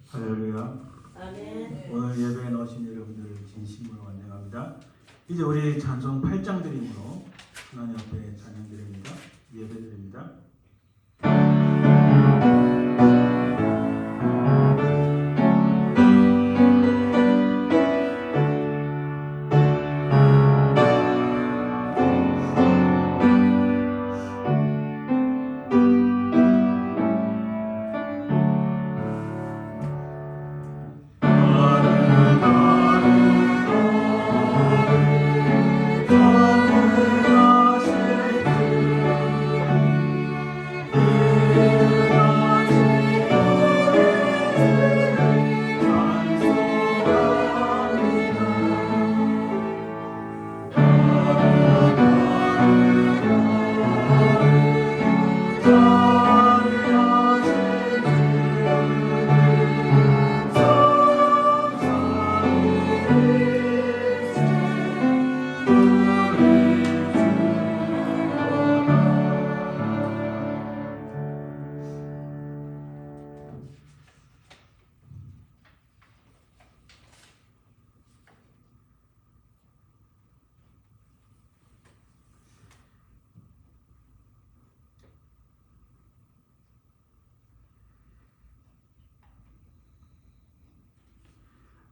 할렐루야. 아멘. 오늘 예배에 나오신 여러분들을 진심으로 환영합니다. 이제 우리 찬송 8장 드림으로 하나님 앞에 찬양 드립니다. 예배 드립니다.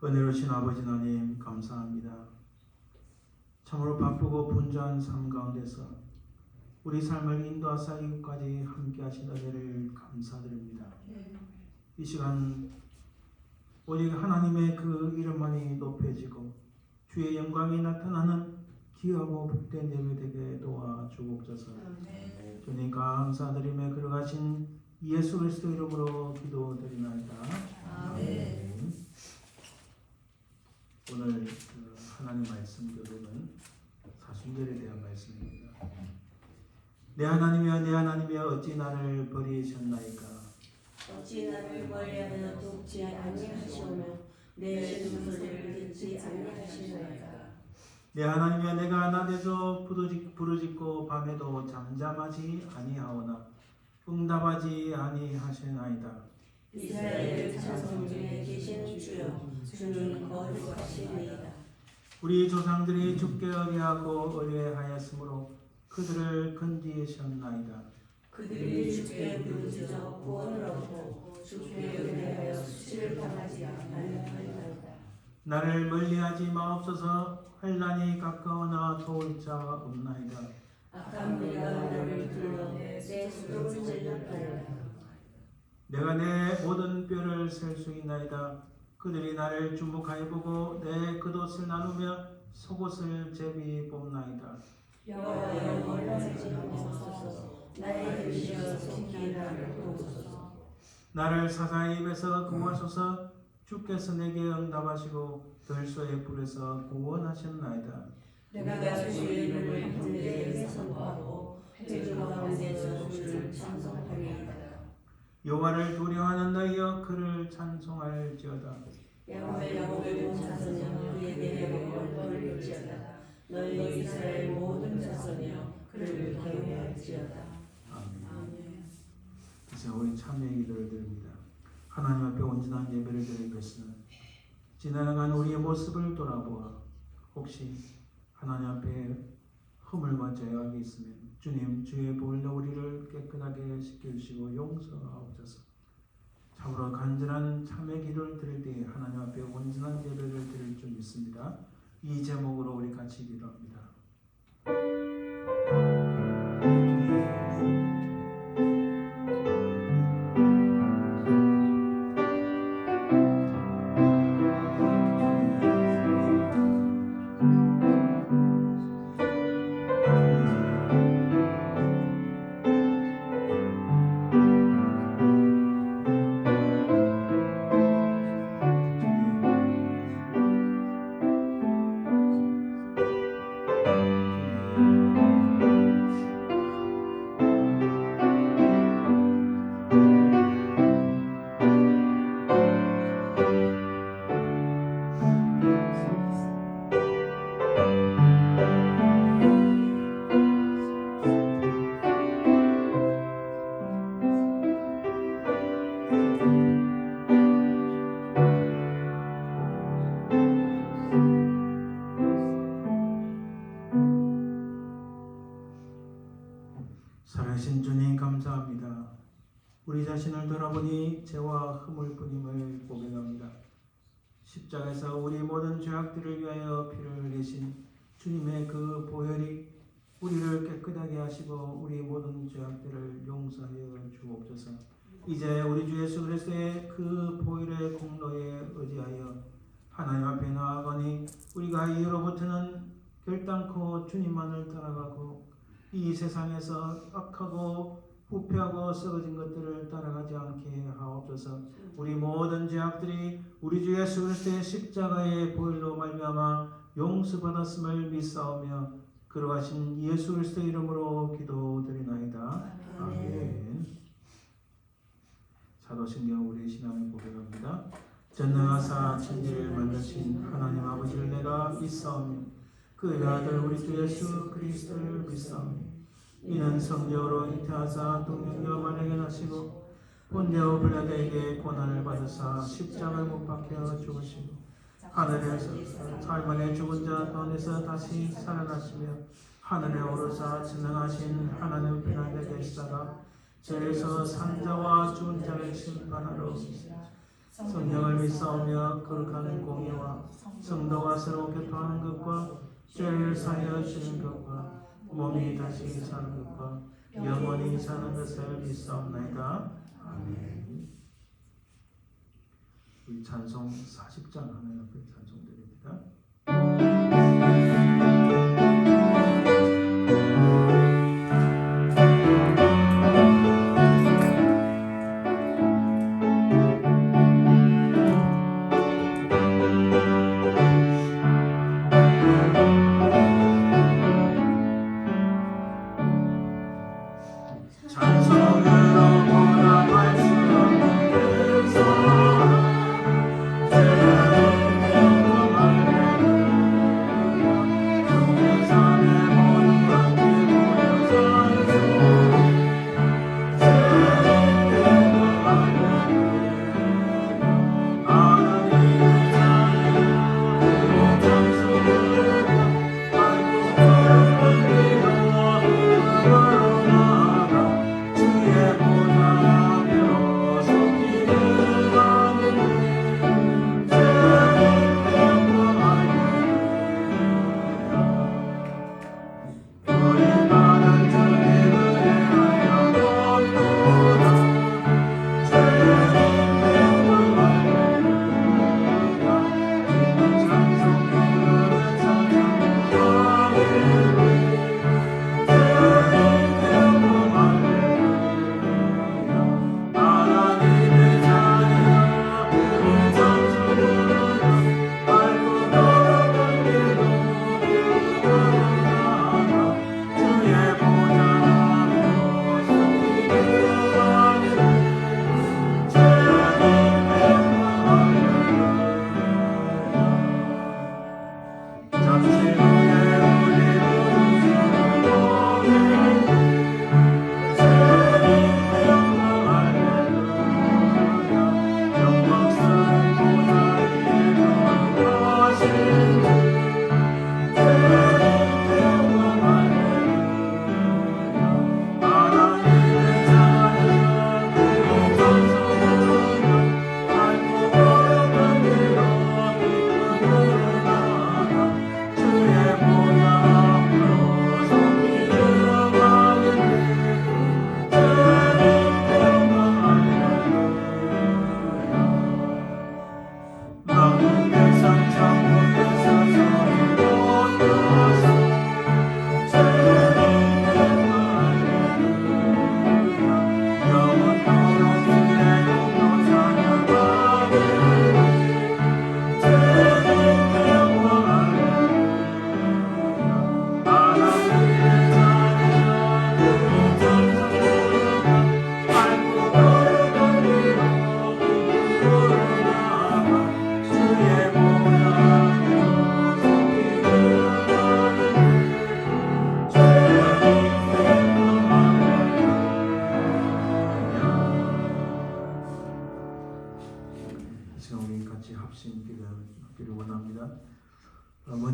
은혜로우신 아버지 하나님 감사합니다. 참으로 바쁘고 분주한 삶 가운데서 우리 삶을 인도하사 이곳까지 함께 하신 은혜를 감사드립니다. 이 시간 오직 하나님의 그 이름만이 높여지고 주의 영광이 나타나는 귀하고 복된 예배 되게 도와주옵소서. 주님 감사드리며 걸어가신 예수 그리스도 이름으로 기도드리나이다. 아멘. 오늘 하나님 말씀 교독은 사순절에 대한 말씀입니다. 내 하나님이여 내 하나님이여 어찌 나를 버리셨나이까. 어찌 나를 멀리하여 돕지 아니하시오며 내 숨소리를 듣지 아니하시나이까. 내 하나님이여 내가 낮에도 부르짖고 밤에도 잠잠하지 아니하오나 응답하지 아니하시나이다. 이스라엘 자손 중에 계신 주여 주는 거룩하시니이다. 우리 조상들이 주께 의뢰하고 의뢰하였으므로 그들을 건지셨나이다. 그들이 주께 부르짖어 구원을 얻고 주께 의뢰하여 수치를 당하지 아니하나이다. 나를 멀리하지 마옵소서. 환난이 가까우나 도울 자 없나이다. 악한 무리가 나를 둘러 내 수도를 찔렀나이다. 내가 내 모든 뼈를 셀 수 있나이다. 그들이 나를 주목하여 보고 내 겉옷을 나누며 속옷을 제비 봅나이다. 여호와여 멀리하지 마옵소서. 나의 근시여 속히 나를 도우소서. 나를 사사의 입에서 구하소서. 주께서 내게 응답하시고 들소의 불에서 구원하셨나이다. 내가 주의 이름을 군대에 선포하고 회중 가운데서 주를 찬송하리이다. 여호와를 두려워하는 너희여 그를 찬송할지어다. 야곱의 자손이여 그에게 영광을 돌릴지어다. 너희 이스라엘 모든 자손이여 그를 경외할지어다. 아멘. 이제 우리 참여의 기도를 드립니다. 하나님 앞에 온전한 예배를 드릴 것은 지나간 우리의 모습을 돌아보아 혹시 하나님 앞에 허물과 죄악이 있으면 주님 주의 보혈로 우리를 깨끗하게 씻겨주시고 용서하옵소서. 참으로 간절한 참회 기도를 드릴 때 하나님 앞에 온전한 예배를 드릴 줄 믿습니다. 이 제목으로 우리 같이 기도합니다. 자신을 돌아보니 죄와 허물뿐임을 고백합니다. 십자가에서 우리 모든 죄악들을 위하여 피를 흘리신 주님의 그 보혈이 우리를 깨끗하게 하시고 우리 모든 죄악들을 용서하여 주옵소서. 이제 우리 주 예수 그리스도의 그 보혈의 공로에 의지하여 하나님 앞에 나아가니 우리가 이로부터는 결단코 주님만을 따라가고 이 세상에서 악하고 부패하고 썩어진 것들을 따라가지 않게 하옵소서. 우리 모든 죄악들이 우리 주 예수 그리스도의 십자가의 보혈로 말미암아 용서받았음을 믿사오며 그러하신 예수 그리스도 이름으로 기도드리나이다. 아멘. 사도신경 우리의 신앙을 고백합니다. 전능하사 천지를 만드신 하나님 아버지를 내가 믿사오며 그의 아들 우리 주 예수 그리스도를 믿사오며 이는 성령으로 잉태하사 동정녀 마리아에게 나시고 본디오 빌라도에게 고난을 받으사 십자가에 못 박혀 죽으시고 하늘에서 사흘만에 죽은 자 가운데서 다시 살아나시며 하늘에 오르사 전능하신 하나님 편안에 계시다가 저에서 산자와 죽은 자를 심판하러 오시니라. 성령을 믿사오며 거룩한 공의와 성도가 서로 교통하는 것과 죄를 사하여 주는 것과 몸이 다시 사는 것과 영원히 사는 것을 믿사옵나이다. 아멘. 우리 찬송 40장 하나님 앞에 찬송드립니다.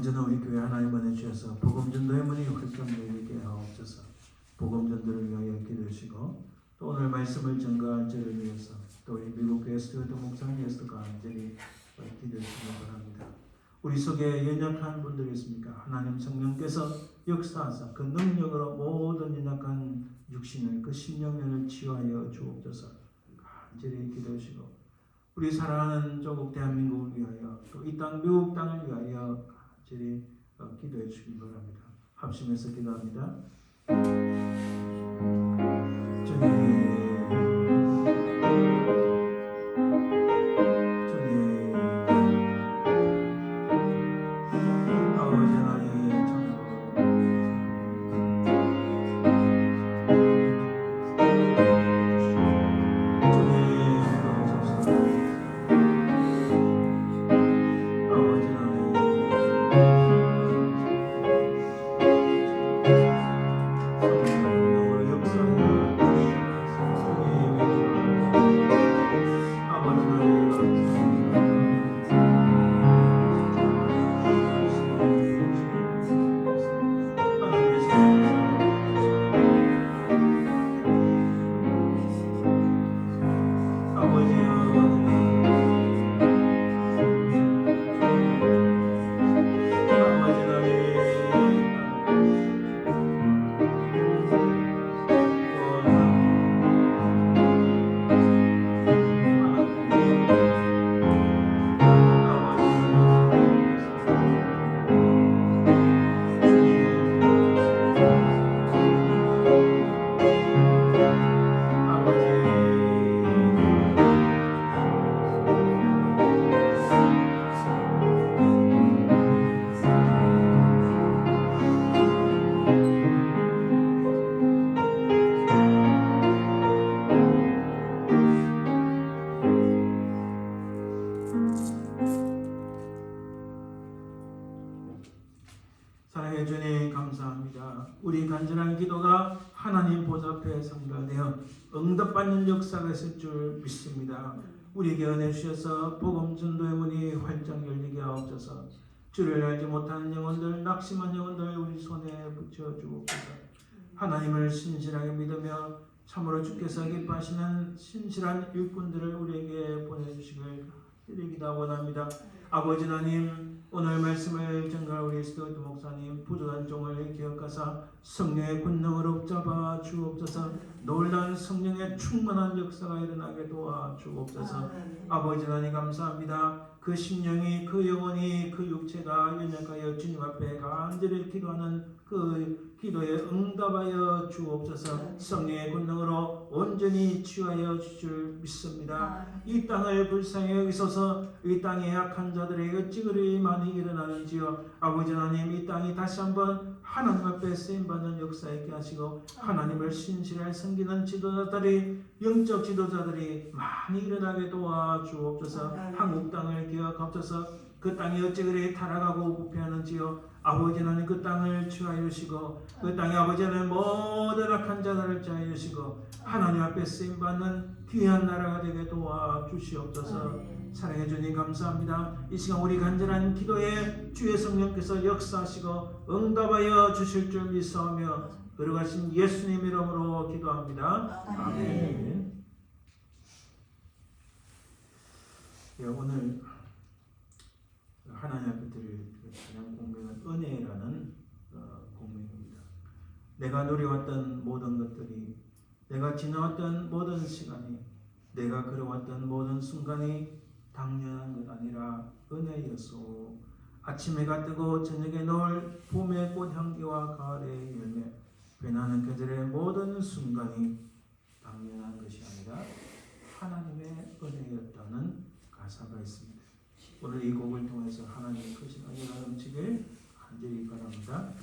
먼저는 우리 교회 하나님 은혜 주셔서 복음 전도의 문이 활짝 열리게 하옵소서. 복음 전도를 위하여 기도하시고 또 오늘 말씀을 전가할 저를 위해서 또 우리 미국 게스트도 목사님께서도 간절히 기도해 주시기 바랍니다. 우리 속에 연약한 분들이 있습니까? 하나님 성령께서 역사하사 그 능력으로 모든 연약한 육신을 그 심령을 치유하여 주옵소서. 간절히 기도하시고 우리 사랑하는 조국 대한민국을 위하여 또 이 땅 미국 땅을 위하여 간절히 기도해 주시기 바랍니다. 합심해서 기도합니다. 사랑해 주님 감사합니다. 우리 간절한 기도가 하나님 보좌 앞에 성결되어 응답받는 역사가 있을 줄 믿습니다. 우리에게 은혜 주셔서 복음 전도의 문이 활짝 열리게 하옵소서. 주를 알지 못하는 영혼들, 낙심한 영혼들 우리 손에 붙여 주옵소서. 하나님을 신실하게 믿으며 참으로 주께서 기뻐하시는 신실한 일꾼들을 우리에게 보내주시길 기도하고 원합니다. 아버지 하나님, 오늘 말씀을 전가할 우리 스튜어트 목사님 부족한 종을 기억하사 성령의 권능으로 붙잡아 주옵소서. 놀라운 성령의 충만한 역사가 일어나게 도와 주옵소서. 아버지 하나님 감사합니다. 그 심령이, 그 영혼이, 그 육체가 연약하여 주님 앞에 간절히 기도하는 그 기도에 응답하여 주옵소서. 성령의 권능으로 온전히 치유하여 주실 믿습니다. 이 땅을 불쌍히 여기소서. 이 땅에 약한 자들의 어찌그리 많이 일어나는지요. 아버지 하나님, 이 땅이 다시 한번 하나님 앞에 쓰임받는 역사 있게 하시고 하나님을 신실하게 섬기는 지도자들이, 영적 지도자들이 많이 일어나게 도와 주옵소서. 한국 땅을 기억하옵소서. 그 땅이 어찌 그리 타락하고 부패하는지요. 아버지 하나님, 그 땅을 치유하여 주시고 그 땅에 아버지 하나님 모든 악한 자들을 치유하여 주시고 하나님 앞에 쓰임받는 귀한 나라가 되게 도와 주시옵소서. 사랑해 주님 감사합니다. 이 시간 우리 간절한 기도에 주의 성령께서 역사하시고 응답하여 주실 줄 믿사오며 걸어가신 예수님 이름으로 기도합니다. 아멘. 예, 오늘 하나님 앞에 드릴 찬양 공명은 은혜라는 공명입니다. 내가 누려왔던 모든 것들이, 내가 지나왔던 모든 시간이, 내가 걸어왔던 모든 순간이 당연한 것 아니라 은혜였소. 아침 해가 뜨고 저녁에 노을, 봄의 꽃향기와 가을의 열매, 변하는 계절의 모든 순간이 당연한 것이 아니라 하나님의 은혜였다는 가사가 있습니다. 오늘 이 곡을 통해서 하나님의 크신 은혜가 넘치길 간절히 바랍니다.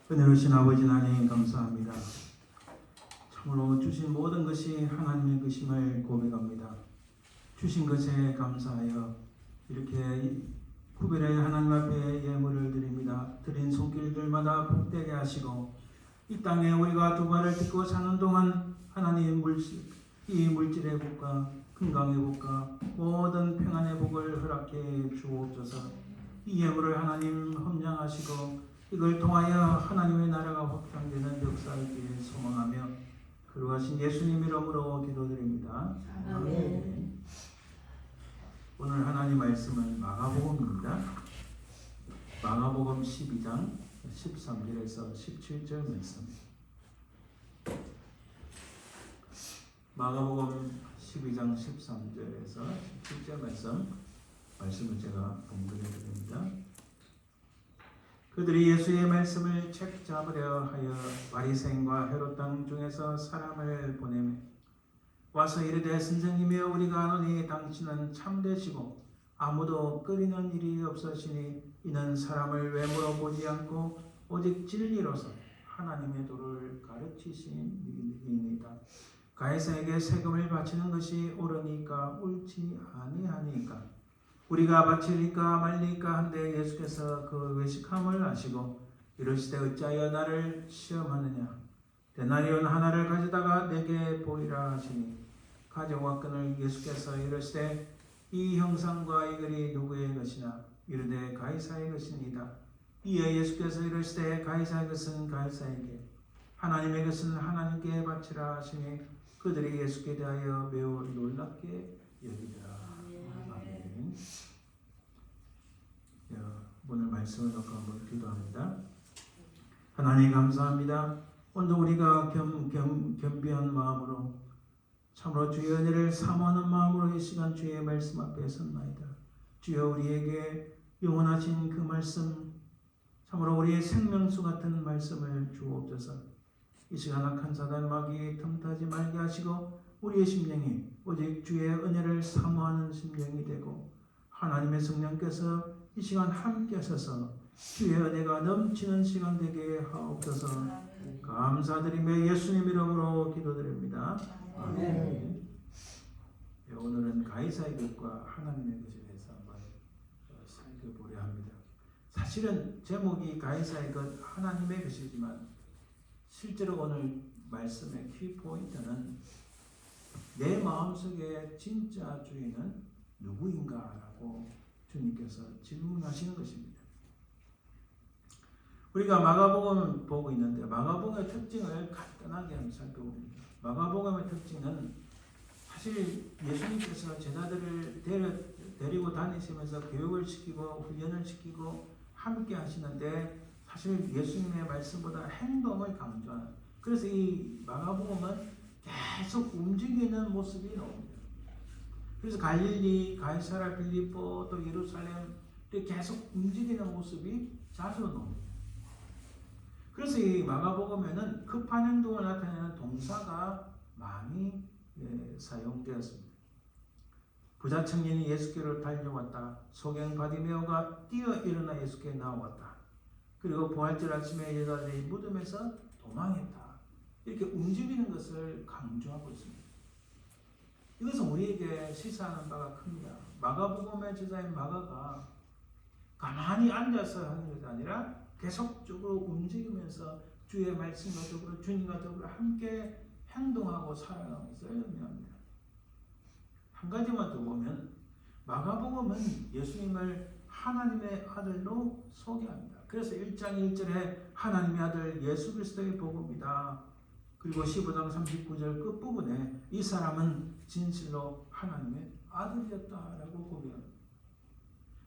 은혜로우신 아버지 하나님 감사합니다. 참으로 주신 모든 것이 하나님의 것임을 고백합니다. 주신 것에 감사하여 이렇게 구별해 하나님 앞에 예물을 드립니다. 드린 손길들마다 복되게 하시고 이 땅에 우리가 두 발을 딛고 사는 동안 하나님 이 물질의 복과 건강의 복과 모든 평안의 복을 허락해 주옵소서. 이 예물을 하나님 헌장하시고 이걸 통하여 하나님의 나라가 확장되는 역사이기를 소망하며 거룩하신 예수님 이름으로 기도드립니다. 아멘. 오늘 하나님 말씀은 마가복음입니다. 마가복음 12장 13절에서 17절 말씀. 마가복음 12장 13절에서 17절 말씀을 제가 봉독해 드립니다. 그들이 예수의 말씀을 책잡으려 하여 바리새인과 헤롯 땅 중에서 사람을 보내매 와서 이르되 선생님이여 우리가 아노니 당신은 참되시고 아무도 끓이는 일이 없으시니 이는 사람을 외모로 보지 않고 오직 진리로서 하나님의 도를 가르치시니이다. 가이사에게 세금을 바치는 것이 옳으니까 옳지 아니하니까 우리가 바치리까 말리까 한데 예수께서 그 외식함을 아시고 이르시되 어찌하여 나를 시험하느냐 데나리온 하나를 가져다가 내게 보이라 하시니 가져왔거늘 예수께서 이르시되 이 형상과 이 글이 누구의 것이냐 이르되 가이사의 것이니이다. 이에 예수께서 이르시되 가이사의 것은 가이사에게 하나님의 것은 하나님께 바치라 하시니 그들이 예수께 대하여 매우 놀랍게 여기더라. 아멘. 오늘 말씀을 놓고 한번 기도합니다. 하나님 감사합니다. 오늘 우리가 겸비한 마음으로 참으로 주의 은혜를 사모하는 마음으로 이 시간 주의 말씀 앞에 섰나이다. 주여 우리에게 영원하신 그 말씀 참으로 우리의 생명수 같은 말씀을 주옵소서. 이 시간 악한 사단 마귀에 틈타지 말게 하시고 우리의 심령이 오직 주의 은혜를 사모하는 심령이 되고 하나님의 성령께서 이 시간 함께 하셔서 주의 은혜가 넘치는 시간 되게 하옵소서. 감사드리며 예수님 이름으로 기도드립니다. 아멘. 오늘은 가이사의 것과 하나님의 것에 대해서 한번 살펴보려 합니다. 사실은 제목이 가이사의 것, 하나님의 것이지만 실제로 오늘 말씀의 키포인트는 내 마음속에 진짜 주인은 누구인가라고 주님께서 질문하시는 것입니다. 우리가 마가복음을 보고 있는데 마가복음의 특징을 간단하게 한번 살펴봅니다. 마가복음의 특징은 사실 예수님께서 제자들을 데리고 다니시면서 교육을 시키고 훈련을 시키고 함께 하시는데 사실 예수님의 말씀보다 행동을 강조하는, 그래서 이 마가복음은 계속 움직이는 모습이 나옵니다. 그래서 갈릴리, 가이사랴 빌립보, 또 예루살렘 계속 움직이는 모습이 자주 나옵니다. 그래서 이 마가복음에는 급한 행동을 나타내는 동사가 많이 사용되었습니다. 부자 청년이 예수께로 달려왔다. 소경 바디메오가 뛰어 일어나 예수께 나왔다. 그리고 부활절 아침에 여자들이 무덤에서 도망했다. 이렇게 움직이는 것을 강조하고 있습니다. 이것은 우리에게 시사하는 바가 큽니다. 마가복음의 저자인 마가가 가만히 앉아서 하는 것이 아니라 계속적으로 움직이면서 주의 말씀과 더불어 주님과 더불어 함께 행동하고 살아가는 것을 의미합니다. 한 가지만 더 보면 마가복음은 예수님을 하나님의 아들로 소개합니다. 그래서 1장 1절에 하나님의 아들 예수 그리스도의 복음이다. 그리고 15장 39절 끝부분에 이 사람은 진실로 하나님의 아들이었다라고 고백합니다.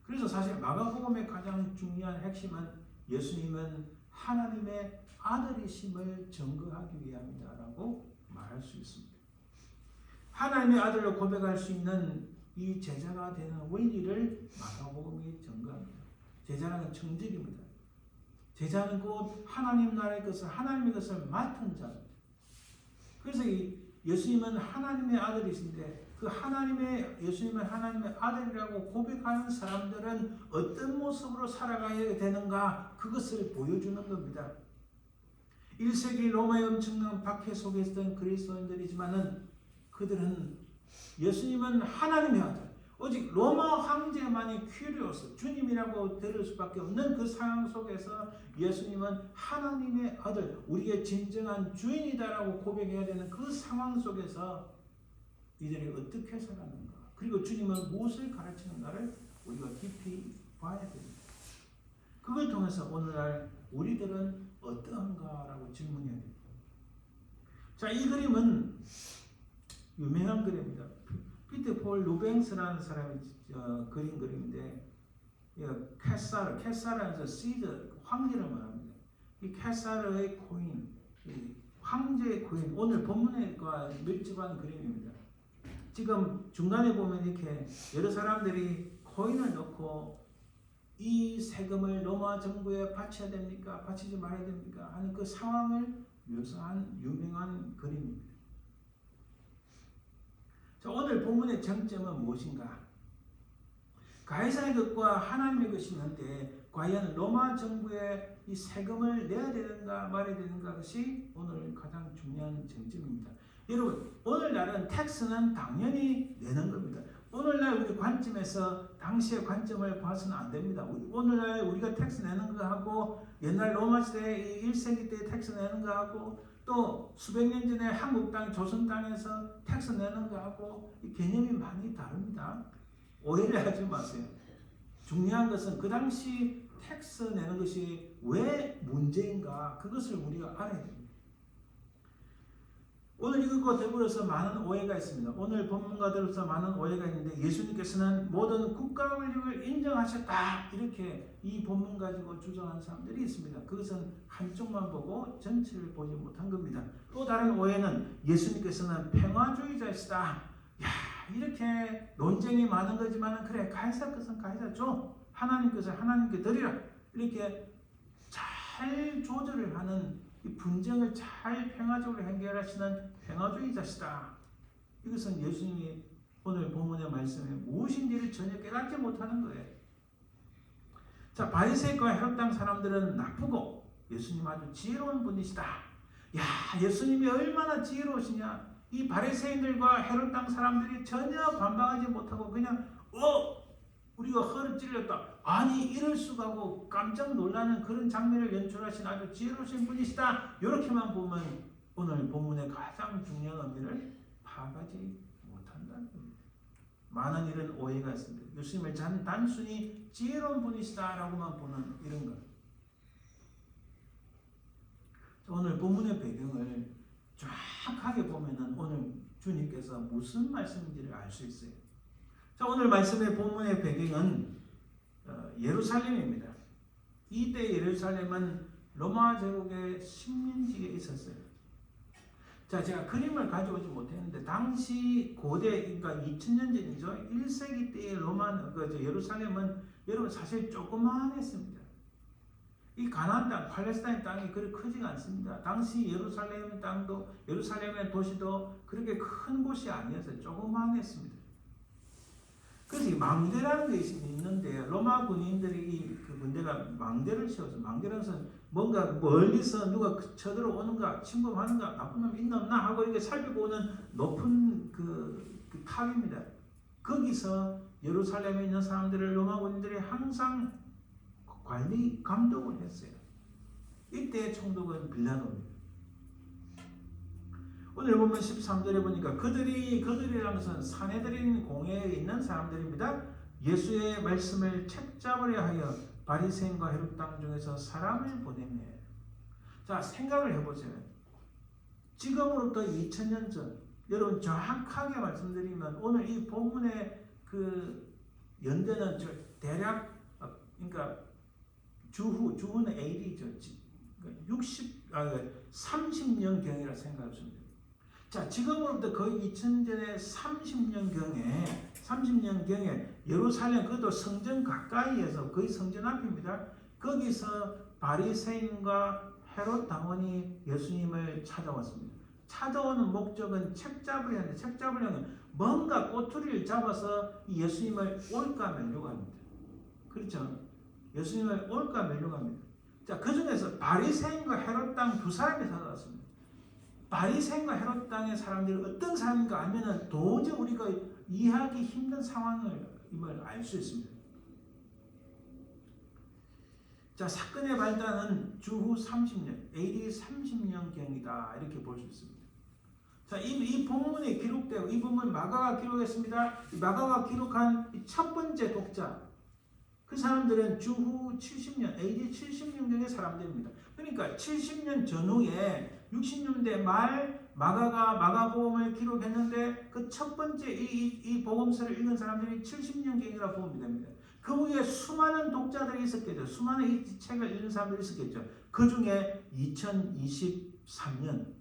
그래서 사실 마가복음의 가장 중요한 핵심은 예수님은 하나님의 아들이심을 증거하기 위함이다라고 말할 수 있습니다. 하나님의 아들로 고백할 수 있는 이 제자가 되는 원리를 마가복음이 증거합니다. 제자는 청직입니다. 제자는 곧 하나님 나라의 것을, 하나님의 것을 맡은 자입니다. 그래서 이 예수님은 하나님의 아들이신데 그 예수님은 하나님의 아들이라고 고백하는 사람들은 어떤 모습으로 살아가야 되는가, 그것을 보여주는 겁니다. 1세기 로마의 엄청난 박해 속에 있던 그리스도인들이지만은 그들은 예수님은 하나님의 아들, 오직 로마 황제만이 퀴리오스, 주님이라고 들을 수밖에 없는 그 상황 속에서 예수님은 하나님의 아들, 우리의 진정한 주인이다라고 고백해야 되는 그 상황 속에서 이들이 어떻게 살았는가, 그리고 주님은 무엇을 가르치는가를 우리가 깊이 봐야 됩니다. 그걸 통해서 오늘날 우리들은 어떠한가라고 질문해야 됩니다. 자, 이 그림은 유명한 그림입니다. 피터 폴 루뱅스라는 사람이 그린 그림인데, 캐사르에서 시저, 황제를 말합니다. 이 캐사르의 코인, 황제의 코인, 오늘 본문과 밀집한 그림입니다. 지금 중간에 보면 이렇게 여러 사람들이 코인을 넣고 이 세금을 로마 정부에 바쳐야 됩니까? 바치지 말아야 됩니까? 하는 그 상황을 묘사한 유명한 그림입니다. 자, 오늘 본문의 정점은 무엇인가? 가이사의 것과 하나님의 것이 있는데 과연 로마 정부에 이 세금을 내야 되는가 말아야 되는가, 것이 오늘 가장 중요한 정점입니다. 여러분, 오늘날은 텍스는 당연히 내는 겁니다. 오늘날 우리 관점에서 당시의 관점을 봐서는 안 됩니다. 오늘날 우리가 텍스 내는 거하고 옛날 로마 시대 1세기 때 텍스 내는 거하고 또 수백 년 전에 한국 땅, 조선 땅에서 텍스 내는 거하고 이 개념이 많이 다릅니다. 오해를 하지 마세요. 중요한 것은 그 당시 텍스 내는 것이 왜 문제인가, 그것을 우리가 알아야 됩니다. 오늘 이것과 더불어서 많은 오해가 있습니다. 오늘 본문과 더불어서 많은 오해가 있는데, 예수님께서는 모든 국가 권력을 인정하셨다, 이렇게 이 본문 가지고 주장하는 사람들이 있습니다. 그것은 한쪽만 보고 전체를 보지 못한 겁니다. 또 다른 오해는 예수님께서는 평화주의자이시다, 야, 이렇게 논쟁이 많은 거지만, 그래, 가이사 것은 가이사 줘, 하나님 것은 하나님께 드리라, 이렇게 잘 조절을 하는, 이 분쟁을 잘 평화적으로 해결하시는 평화주의자시다. 이것은 예수님이 오늘 본문의 말씀에 무엇인지를 전혀 깨닫지 못하는 거예요. 자, 바리새인과 헤롯 땅 사람들은 나쁘고 예수님 아주 지혜로운 분이시다. 야, 예수님이 얼마나 지혜로우시냐. 이 바리새인들과 헤롯 땅 사람들이 전혀 반박하지 못하고 그냥 우리가 허를 찔렸다, 아니 이럴 수가 하고 깜짝 놀라는 그런 장면을 연출하신 아주 지혜로우신 분이시다, 이렇게만 보면 오늘 본문의 가장 중요한 의미를 파악하지 못한다는 겁니다. 많은 이런 오해가 있습니다. 예수님을 단순히 지혜로운 분이시다라고만 보는 이런 것. 오늘 본문의 배경을 정확하게 보면은 오늘 주님께서 무슨 말씀인지를 알 수 있어요. 자, 오늘 말씀의 본문의 배경은 예루살렘입니다. 이때 예루살렘은 로마 제국의 식민지에 있었어요. 자, 제가 그림을 가져오지 못했는데 당시 고대, 그러니까 2000년 전이죠. 1세기 때의 예루살렘은 여러분 사실 조그만했습니다. 이 가나안 땅, 팔레스타인 땅이 그렇게 크지가 않습니다. 당시 예루살렘 땅도, 예루살렘의 도시도 그렇게 큰 곳이 아니었어요. 조그만했습니다. 그래서 망대라는 게 있는데, 로마 군인들이 그 군대가 망대를 세워서, 망대라는 것은 뭔가 멀리서 누가 쳐들어오는가, 침범하는가, 나쁜 놈 있나 없나 하고 이렇게 살피고 오는 높은 그 탑입니다. 거기서 예루살렘에 있는 사람들을 로마 군인들이 항상 관리, 감독을 했어요. 이때 총독은 빌라도입니다. 오늘 보면 13절에 보니까 그들이라는 것은 사내들인 공회에 있는 사람들입니다. 예수의 말씀을 책잡으려 하여 바리새인과 헤롯 땅 중에서 사람을 보내며. 자, 생각을 해보세요. 지금으로부터 2000년 전, 여러분 정확하게 말씀드리면 오늘 이 본문의 그 연대는 대략, 그러니까 주후는 AD죠. 30년경이라 생각하십니다. 자, 지금으로부터 거의 2000년에 30년경에 예루살렘, 그것도 성전 가까이에서, 거의 성전 앞입니다. 거기서 바리새인과 헤롯 당원이 예수님을 찾아왔습니다. 찾아오는 목적은 책 잡으려는, 책 잡으려는 뭔가 꼬투리를 잡아서 예수님을 올까 말려고 합니다. 그렇죠? 예수님을 올까 말려고 합니다. 자, 그 중에서 바리새인과 헤롯 땅 두 사람이 살아왔습니다. 바리새인과 헤롯 땅의 사람들이 어떤 사람인가 하면은 도저히 우리가 이해하기 힘든 상황임을 알 수 있습니다. 자, 사건의 발단은 주후 30년, AD 30년경이다 이렇게 볼 수 있습니다. 자, 이 본문에 기록되고 이 본문 마가가 기록했습니다. 이 마가가 기록한 첫 번째 독자, 그 사람들은 주후 70년, AD 70년경의 사람들입니다. 그러니까 70년 전후에 60년대 말 마가가 마가복음을 기록했는데 그 첫 번째 이 복음서를 읽은 사람들이 70년경이라고 보면 됩니다. 그 후에 수많은 독자들이 있었겠죠. 수많은 이 책을 읽는 사람들이 있었겠죠. 그 중에 2023년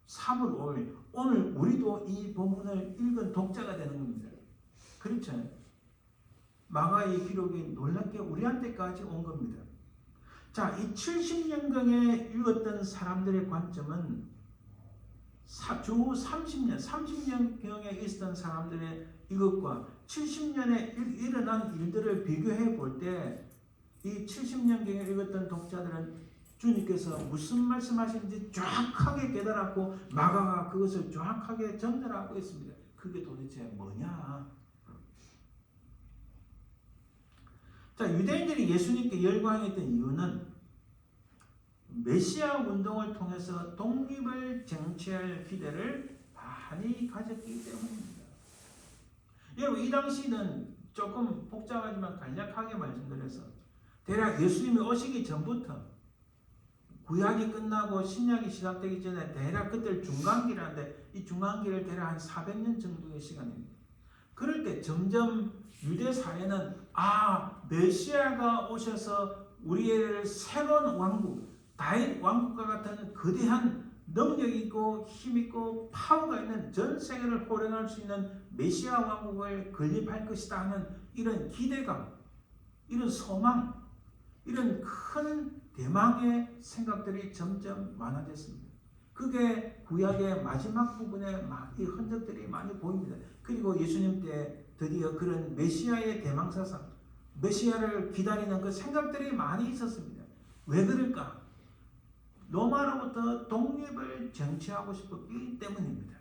3월 5일 오늘 우리도 이 본문을 읽은 독자가 되는 겁니다. 그렇죠? 마가의 기록이 놀랍게 우리한테까지 온 겁니다. 자, 이 70년경에 읽었던 사람들의 관점은 주후 30년경에 있었던 사람들의 이것과 70년에 일어난 일들을 비교해 볼 때 이 70년경에 읽었던 독자들은 주님께서 무슨 말씀하시는지 정확하게 깨달았고 마가가 그것을 정확하게 전달하고 있습니다. 그게 도대체 뭐냐? 자, 유대인들이 예수님께 열광했던 이유는 메시아 운동을 통해서 독립을 쟁취할 기대를 많이 가졌기 때문입니다. 여러분, 이 당시는 조금 복잡하지만 간략하게 말씀드려서 대략 예수님이 오시기 전부터 구약이 끝나고 신약이 시작되기 전에 대략 그때를 중간기라는데 이 중간기를 대략 한 400년 정도의 시간입니다. 그럴 때 점점 유대 사회는 메시아가 오셔서 우리의 새로운 왕국, 다윗 왕국과 같은 거대한 능력 있고 힘 있고 파워가 있는 전 세계를 호령할 수 있는 메시아 왕국을 건립할 것이다 하는 이런 기대감, 이런 소망, 이런 큰 대망의 생각들이 점점 많아졌습니다. 그게 구약의 마지막 부분에 이 흔적들이 많이 보입니다. 그리고 예수님 때 드디어 그런 메시아의 대망사상, 메시아를 기다리는 그 생각들이 많이 있었습니다. 왜 그럴까? 로마로부터 독립을 쟁취하고 싶었기 때문입니다.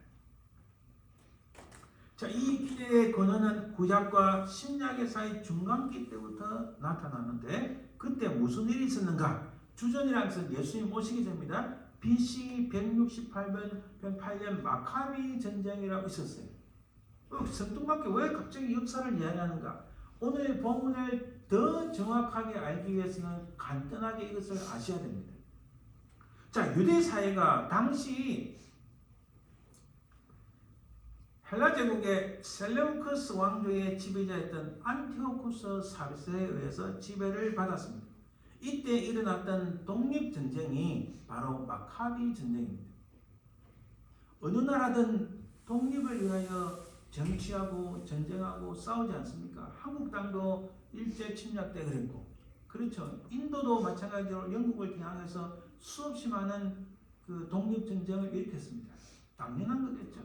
자, 이 기대의 근원은 구약과 신약의 사이 중간기 때부터 나타나는데 그때 무슨 일이 있었는가? 주전이라는 것은 예수님 오시기 전입니다. BC 168년 마카비 전쟁이라고 있었어요. 성뚱밖에 왜 갑자기 역사를 이야기하는가? 오늘 본문을 더 정확하게 알기 위해서는 간단하게 이것을 아셔야 됩니다. 자, 유대 사회가 당시 헬라 제국의 셀레우크스 왕조의 지배자였던 안티오쿠스 4세에 의해서 지배를 받았습니다. 이때 일어났던 독립전쟁이 바로 마카비 전쟁입니다. 어느 나라든 독립을 위하여 정치하고 전쟁하고 싸우지 않습니까? 한국 땅도 일제 침략 때 그랬고, 그렇죠. 인도도 마찬가지로 영국을 향해서 수없이 많은 그 독립전쟁을 일으켰습니다. 당연한 거겠죠.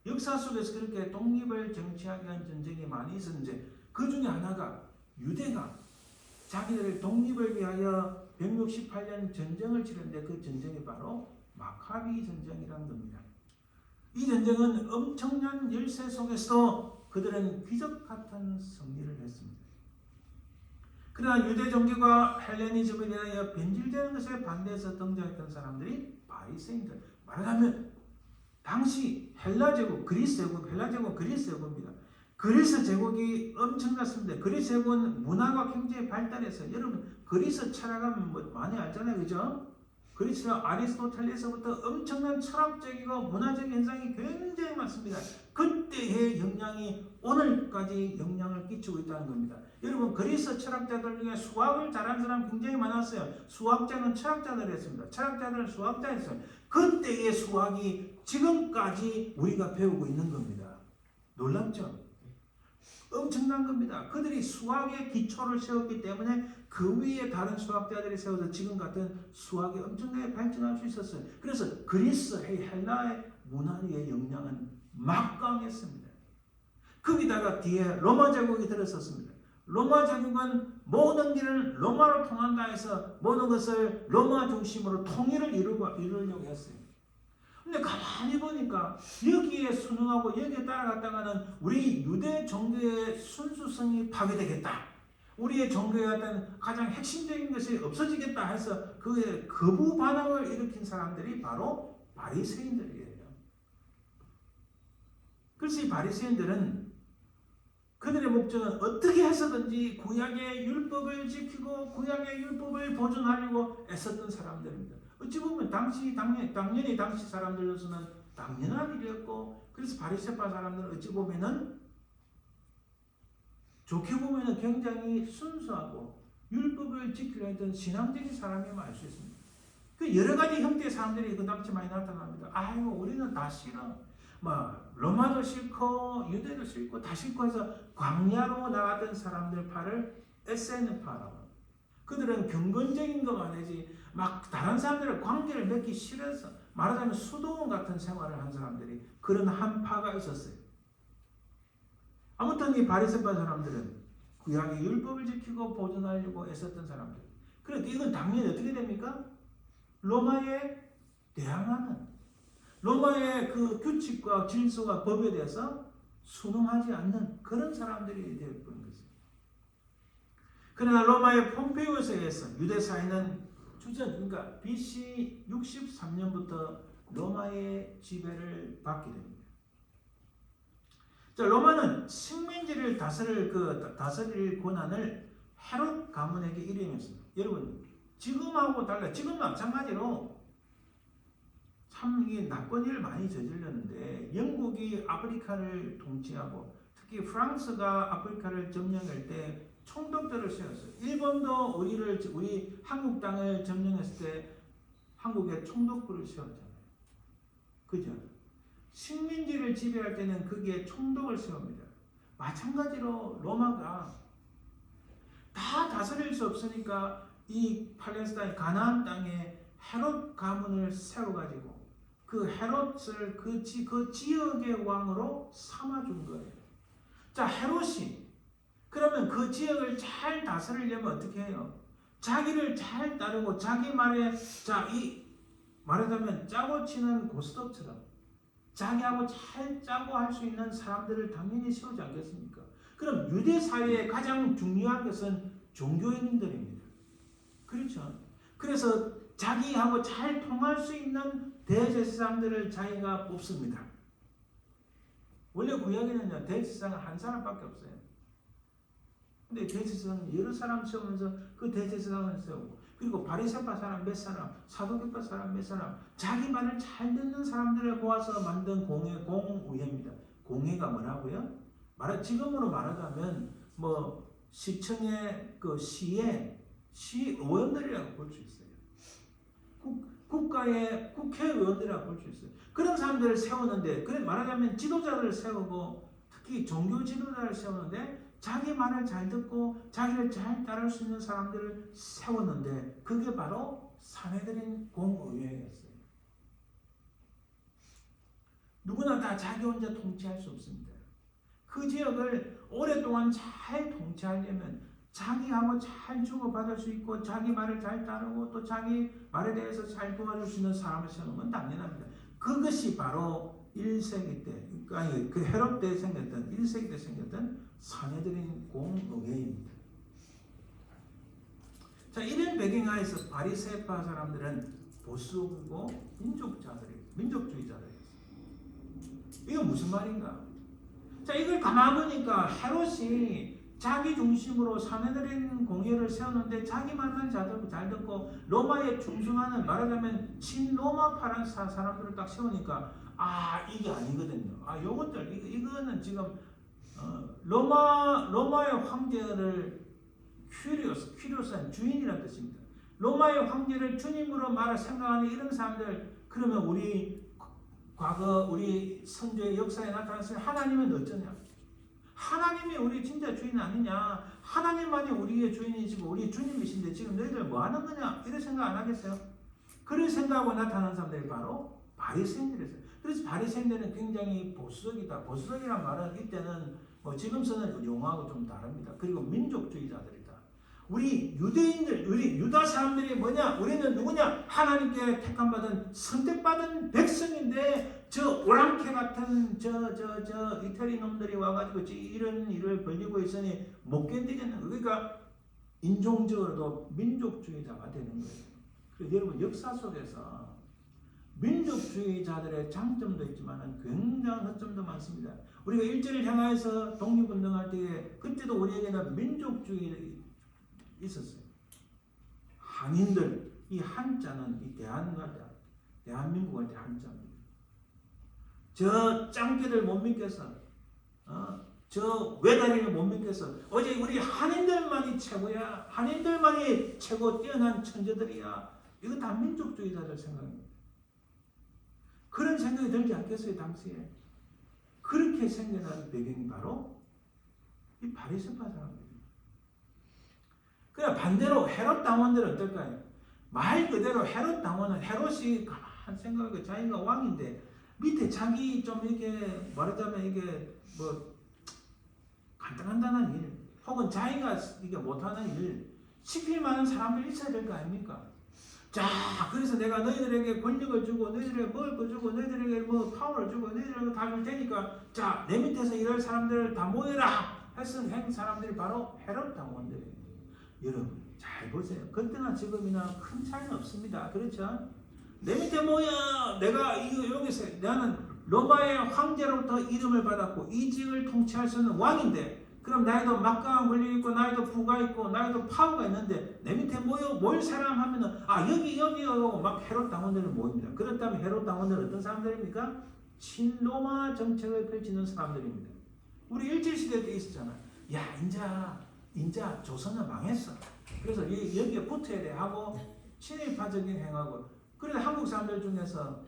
역사 속에서 그렇게 독립을 쟁취하기 위한 전쟁이 많이 있었는데 그 중에 하나가 유대가 자기들의 독립을 위하여 168년 전쟁을 치렀는데 그 전쟁이 바로 마카비 전쟁이라는 겁니다. 이 전쟁은 엄청난 열세 속에서 그들은 기적 같은 승리를 했습니다. 그러나 유대 종교가 헬레니즘에 대하여 변질되는 것에 반대해서 등장했던 사람들이 바리새인들. 말하자면 당시 헬라 제국, 그리스 제국, 헬라 제국, 그리스 제국입니다. 그리스 제국이 엄청났습니다. 그리스 제국은 문화가 굉장히 발달해서 여러분 그리스 철학하면 뭐 많이 알잖아요, 그죠? 그리스는 아리스토텔레스부터 엄청난 철학적이고 문화적 현상이 굉장히 많습니다. 그때의 영향이 오늘까지 영향을 끼치고 있다는 겁니다. 여러분 그리스 철학자들 중에 수학을 잘하는 사람 굉장히 많았어요. 수학자는 철학자들 했습니다. 철학자들은 수학자 했어요. 그때의 수학이 지금까지 우리가 배우고 있는 겁니다. 놀랍죠? 엄청난 겁니다. 그들이 수학의 기초를 세웠기 때문에 그 위에 다른 수학자들이 세워서 지금 같은 수학이 엄청나게 발전할 수 있었어요. 그래서 그리스의 헬라의 문화의 영향은 막강했습니다. 거기다가 뒤에 로마 제국이 들어섰습니다. 로마 제국은 모든 길은 로마로 통한다 해서 모든 것을 로마 중심으로 통일을 이루려고 했어요. 근데 가만히 보니까 여기에 순응하고 여기에 따라갔다가는 우리 유대 종교의 순수성이 파괴되겠다. 우리의 종교의 어떤 가장 핵심적인 것이 없어지겠다 해서 그의 거부 반응을 일으킨 사람들이 바로 바리새인들이에요. 그래서 이 바리새인들은 그들의 목적은 어떻게 해서든지 구약의 율법을 지키고 구약의 율법을 보존하려고 애썼던 사람들입니다. 어찌 보면 당연히 당시 사람들로서는 당연한 일이었고, 그래서 바리새파 사람들은 어찌 보면은 좋게 보면은 굉장히 순수하고 율법을 지키려 했던 신앙적인 사람임을 알 수 있습니다. 그 여러 가지 형태의 사람들이 그 당시 많이 나타납니다. 아이고 우리는 다 싫어. 로마도 싫고 유대도 싫고 다 싫고 해서 광야로 나갔던 사람들 파를 SN파라고. 그들은 경건적인 것만 하지 막 다른 사람들의 관계를 맺기 싫어서 말하자면 수도원 같은 생활을 한 사람들이 그런 한 파가 있었어요. 아무튼 이 바리새파 사람들은 구약의 율법을 지키고 보존하려고 애썼던 사람들. 그런데 이건 당연히 어떻게 됩니까? 로마에 대항하는, 로마의 그 규칙과 질서와 법에 대해서 순응하지 않는 그런 사람들이 되어버린 것입니다. 그러나 로마의 폼페이오스에 의해서 유대 사회는 그러니까 BC 63년부터 로마의 지배를 받게 됩니다. 자, 로마는 식민지를 다스릴 권한을 헤롯 가문에게 일임했습니다. 여러분, 지금하고 달라. 지금 마찬가지로 참 이게 나쁜 일을 많이 저질렀는데, 영국이 아프리카를 통치하고 특히 프랑스가 아프리카를 점령할 때 총독들을 세웠어요. 일본도 우리 한국 땅을 점령했을 때 한국에 총독부를 세웠잖아요. 그죠? 식민지를 지배할 때는 거기에 총독을 세웁니다. 마찬가지로 로마가 다 다스릴 수 없으니까 이 팔레스타인 가나안 땅에 헤롯 가문을 세워가지고 그 헤롯을 그 지역의 왕으로 삼아준 거예요. 자, 헤롯이 그러면 그 지역을 잘 다스리려면 어떻게 해요? 자기를 잘 따르고 자기 말에 말하자면 짜고 치는 고스톱처럼 자기하고 잘 짜고 할 수 있는 사람들을 당연히 세우지 않겠습니까? 그럼 유대 사회의 가장 중요한 것은 종교인들입니다. 그렇죠? 그래서 자기하고 잘 통할 수 있는 대제사장들을 자기가 뽑습니다. 원래 구약에는요, 대제사장은 한 사람밖에 없어요. 근데 대제사장은 여러 사람 세우면서 그 대제사장을 세우고, 그리고 바리새파 사람 몇 사람, 사두개파 사람 몇 사람, 자기 말을 잘 듣는 사람들을 모아서 만든 공의회입니다. 공의가 뭐라고요? 지금으로 말하자면 시청의 그 시의원들이라고 볼 수 있어요. 국가의 국회의원들이라고 볼 수 있어요. 그런 사람들을 세우는데, 그래 말하자면 지도자를 세우고 특히 종교 지도자를 세우는데 자기 말을 잘 듣고 자기를 잘 따를 수 있는 사람들을 세웠는데 그게 바로 산헤드린 공의회였어요. 누구나 다 자기 혼자 통치할 수 없습니다. 그 지역을 오랫동안 잘 통치하려면 자기하고 잘 주고받을 수 있고 자기 말을 잘 따르고 또 자기 말에 대해서 잘 도와줄 수 있는 사람을 세우는 건 당연합니다. 그것이 바로 1세기 때, 그 헤롯 때 생겼던 1세기 때 생겼던 산헤드린 공의회입니다. 자, 이런 배경하에서 바리새파 사람들은 보수적이고 민족주의자들이었어요. 이건 무슨 말인가? 자, 이걸 가만 보니까 헤롯이 자기 중심으로 산헤드린 공회를 세웠는데 자기 말만 잘 듣고 로마에 충성하는, 말하자면 친로마파란 사람들을 딱 세우니까 이게 아니거든요. 이거는 지금 로마의 황제를 퀴리오스는 주인이라는 뜻입니다. 로마의 황제를 주님으로 생각하는 이런 사람들, 그러면 과거 우리 선조의 역사에 나타났을 하나님은 어쩌냐? 하나님이 우리 진짜 주인 아니냐? 하나님만이 우리의 주인이시고 우리 주님이신데 지금 너희들 뭐 하는 거냐? 이런 생각 안 하겠어요? 그런 생각하고 나타난 사람들이 바로 바리새인들이었어요. 그래서 바리새인들은 굉장히 보수적이다. 보수적이란 말은 이때는 지금 쓰는 용어하고 좀 다릅니다. 그리고 민족주의자들이다. 우리 유대인들, 우리 유다 사람들이 뭐냐? 우리는 누구냐? 하나님께 택함받은 선택받은 백성인데 저 오랑캐 같은 저 이태리 놈들이 와가지고 이런 일을 벌이고 있으니 못 견디겠는 거예요. 그러니까 인종적으로도 민족주의자가 되는 거예요. 그래서 여러분 역사 속에서 민족주의자들의 장점도 있지만 굉장한 허점도 많습니다. 우리가 일제를 향하여서 독립운동할 때에 그때도 우리에게는 민족주의 있었어요. 한인들, 이 한자는 이 대한민국할 때 한자입니다. 저 짱깨들 못 믿겠어. 저 외다리를 못 믿겠어. 어제 우리 한인들만이 최고야. 한인들만이 최고 뛰어난 천재들이야. 이거 다 민족주의자들 생각입니다. 그런 생각이 들지 않겠어요, 당시에? 그렇게 생겨난 배경이 바로 이 바리새파 사람들입니다. 그냥 반대로 헤롯 당원들은 어떨까요? 말 그대로 헤롯 당원은 헤롯이 가만 생각하고 자기가 왕인데 밑에 자기 좀 이렇게 말하자면 이게 뭐 간단한 일 혹은 자기가 이게 못하는 일 시킬 만한 사람들이 있어야 될 거 아닙니까? 자, 그래서 내가 너희들에게 권력을 주고 너희들에게 먹을 거 주고 너희들에게 뭐 파워를 주고 너희들에게 다 줄 테니까 자, 내 밑에서 일할 사람들을 다 모여라 해서 행 사람들이 바로 헤롯 당원들이에요. 여러분 잘 보세요. 그때나 지금이나 큰 차이는 없습니다. 그렇죠? 내 밑에 모여. 내가 여기서 나는 로마의 황제로부터 이름을 받았고 이 지역을 통치할 수 있는 왕인데 그럼 나에도 막강한 권력이 있고 나에도 부가 있고 나에도 파워가 있는데 내 밑에 모일 사람 하면은 여기 하고 막 헤롯 당원들은 모입니다. 그렇다면 헤롯 당원들은 어떤 사람들입니까? 친로마 정책을 펼치는 사람들입니다. 우리 일제시대 때 있었잖아. 야 인자 조선은 망했어. 그래서 여기에 붙어야 돼 하고 친일파적인 행하고 그래서 한국 사람들 중에서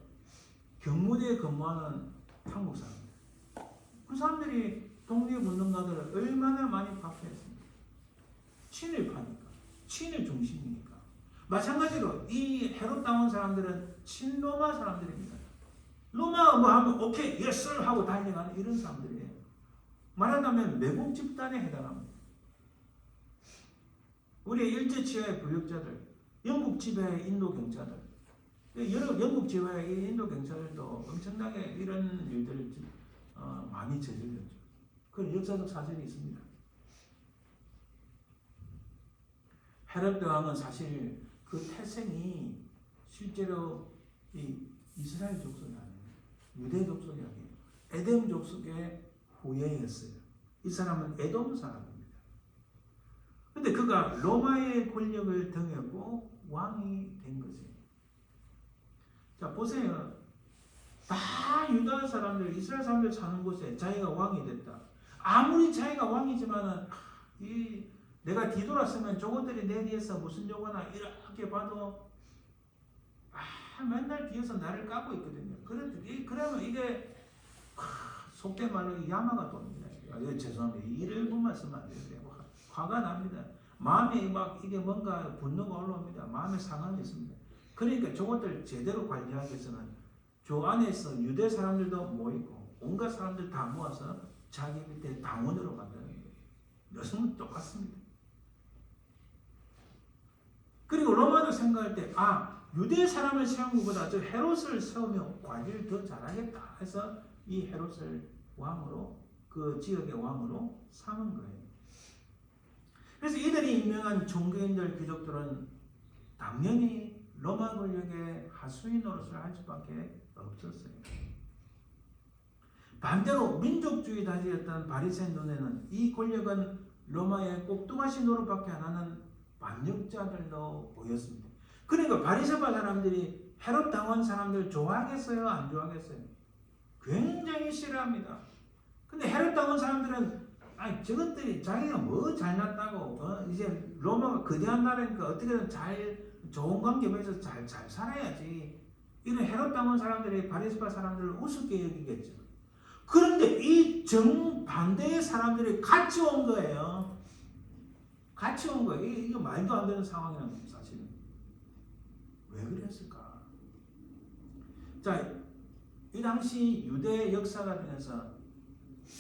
경무대에 근무하는 한국 사람들 그 사람들이 독립운동가들을 얼마나 많이 박해했습니까? 친일파니까 친일 중심이니까 마찬가지로 이 헤롯 당원 사람들은 친로마 사람들입니다. 로마 뭐 하면 오케이 예스 하고 달려가는 이런 사람들이에요. 말하자면 매국 집단에 해당합니다. 우리의 일제치하의 부역자들, 영국 지배의 인도 경찰들, 영국 지배의 인도 경찰들도 엄청나게 이런 일들을 많이 저질렀죠. 그런 역사적 사실이 있습니다. 헤롯 왕은 사실 그 태생이 실제로 이 이스라엘 족속이 아니에요. 유대 족속이 아니에요. 에돔 족속의 후예였어요. 이 사람은 에돔 사람입니다. 근데 그가 로마의 권력을 등했고 왕이 된 것이에요. 자, 보세요. 다 유다 사람들, 이스라엘 사람들 사는 곳에 자기가 왕이 됐다. 아무리 자기가 왕이지만은 내가 뒤돌았으면 저것들이 내 뒤에서 무슨 요구나 이렇게 봐도 맨날 뒤에서 나를 까고 있거든요. 그러면 이게 속된 말로 야마가 돕니다. 죄송합니다. 이런 말씀 안 돼요. 화가 납니다. 마음에 막 이게 뭔가 분노가 올라옵니다. 마음에 상함이 있습니다. 그러니까 저것들 제대로 관리하기 위해서는 저 안에서 유대 사람들도 모이고 온갖 사람들 다 모아서 자기 밑에 당원으로 만드는 거예요. 여성은 똑같습니다. 그리고 로마도 생각할 때 유대 사람을 세운 것보다 저 헤롯을 세우면 관리를 더 잘하겠다 해서 이 헤롯을 왕으로 그 지역의 왕으로 삼은 거예요. 그래서 이들이 유명한 종교인들 귀족들은 당연히 로마 권력의 하수인 노릇을 할 수밖에 없었어요. 반대로 민족주의자였던 바리새인 눈에는 이 권력은 로마의 꼭두가시 노릇밖에 안 하는 반역자들로 보였습니다. 그러니까 바리새파 사람들이 헤롯 당원 사람들 좋아하겠어요? 안 좋아하겠어요? 굉장히 싫어합니다. 근데 헤롯 당원 사람들은 저것들이 자기가 뭐 잘났다고 이제 로마가 거대한 나라니까 어떻게든 좋은 관계 맺어서 잘 살아야지. 이런 헤롯 당원 사람들이 바리새파 사람들을 우습게 여기겠죠. 그런데 이 정반대의 사람들이 같이 온 거예요. 같이 온 거예요. 이게 말도 안 되는 상황이라는 거예요, 사실은. 왜 그랬을까? 자, 이 당시 유대 역사가 되면서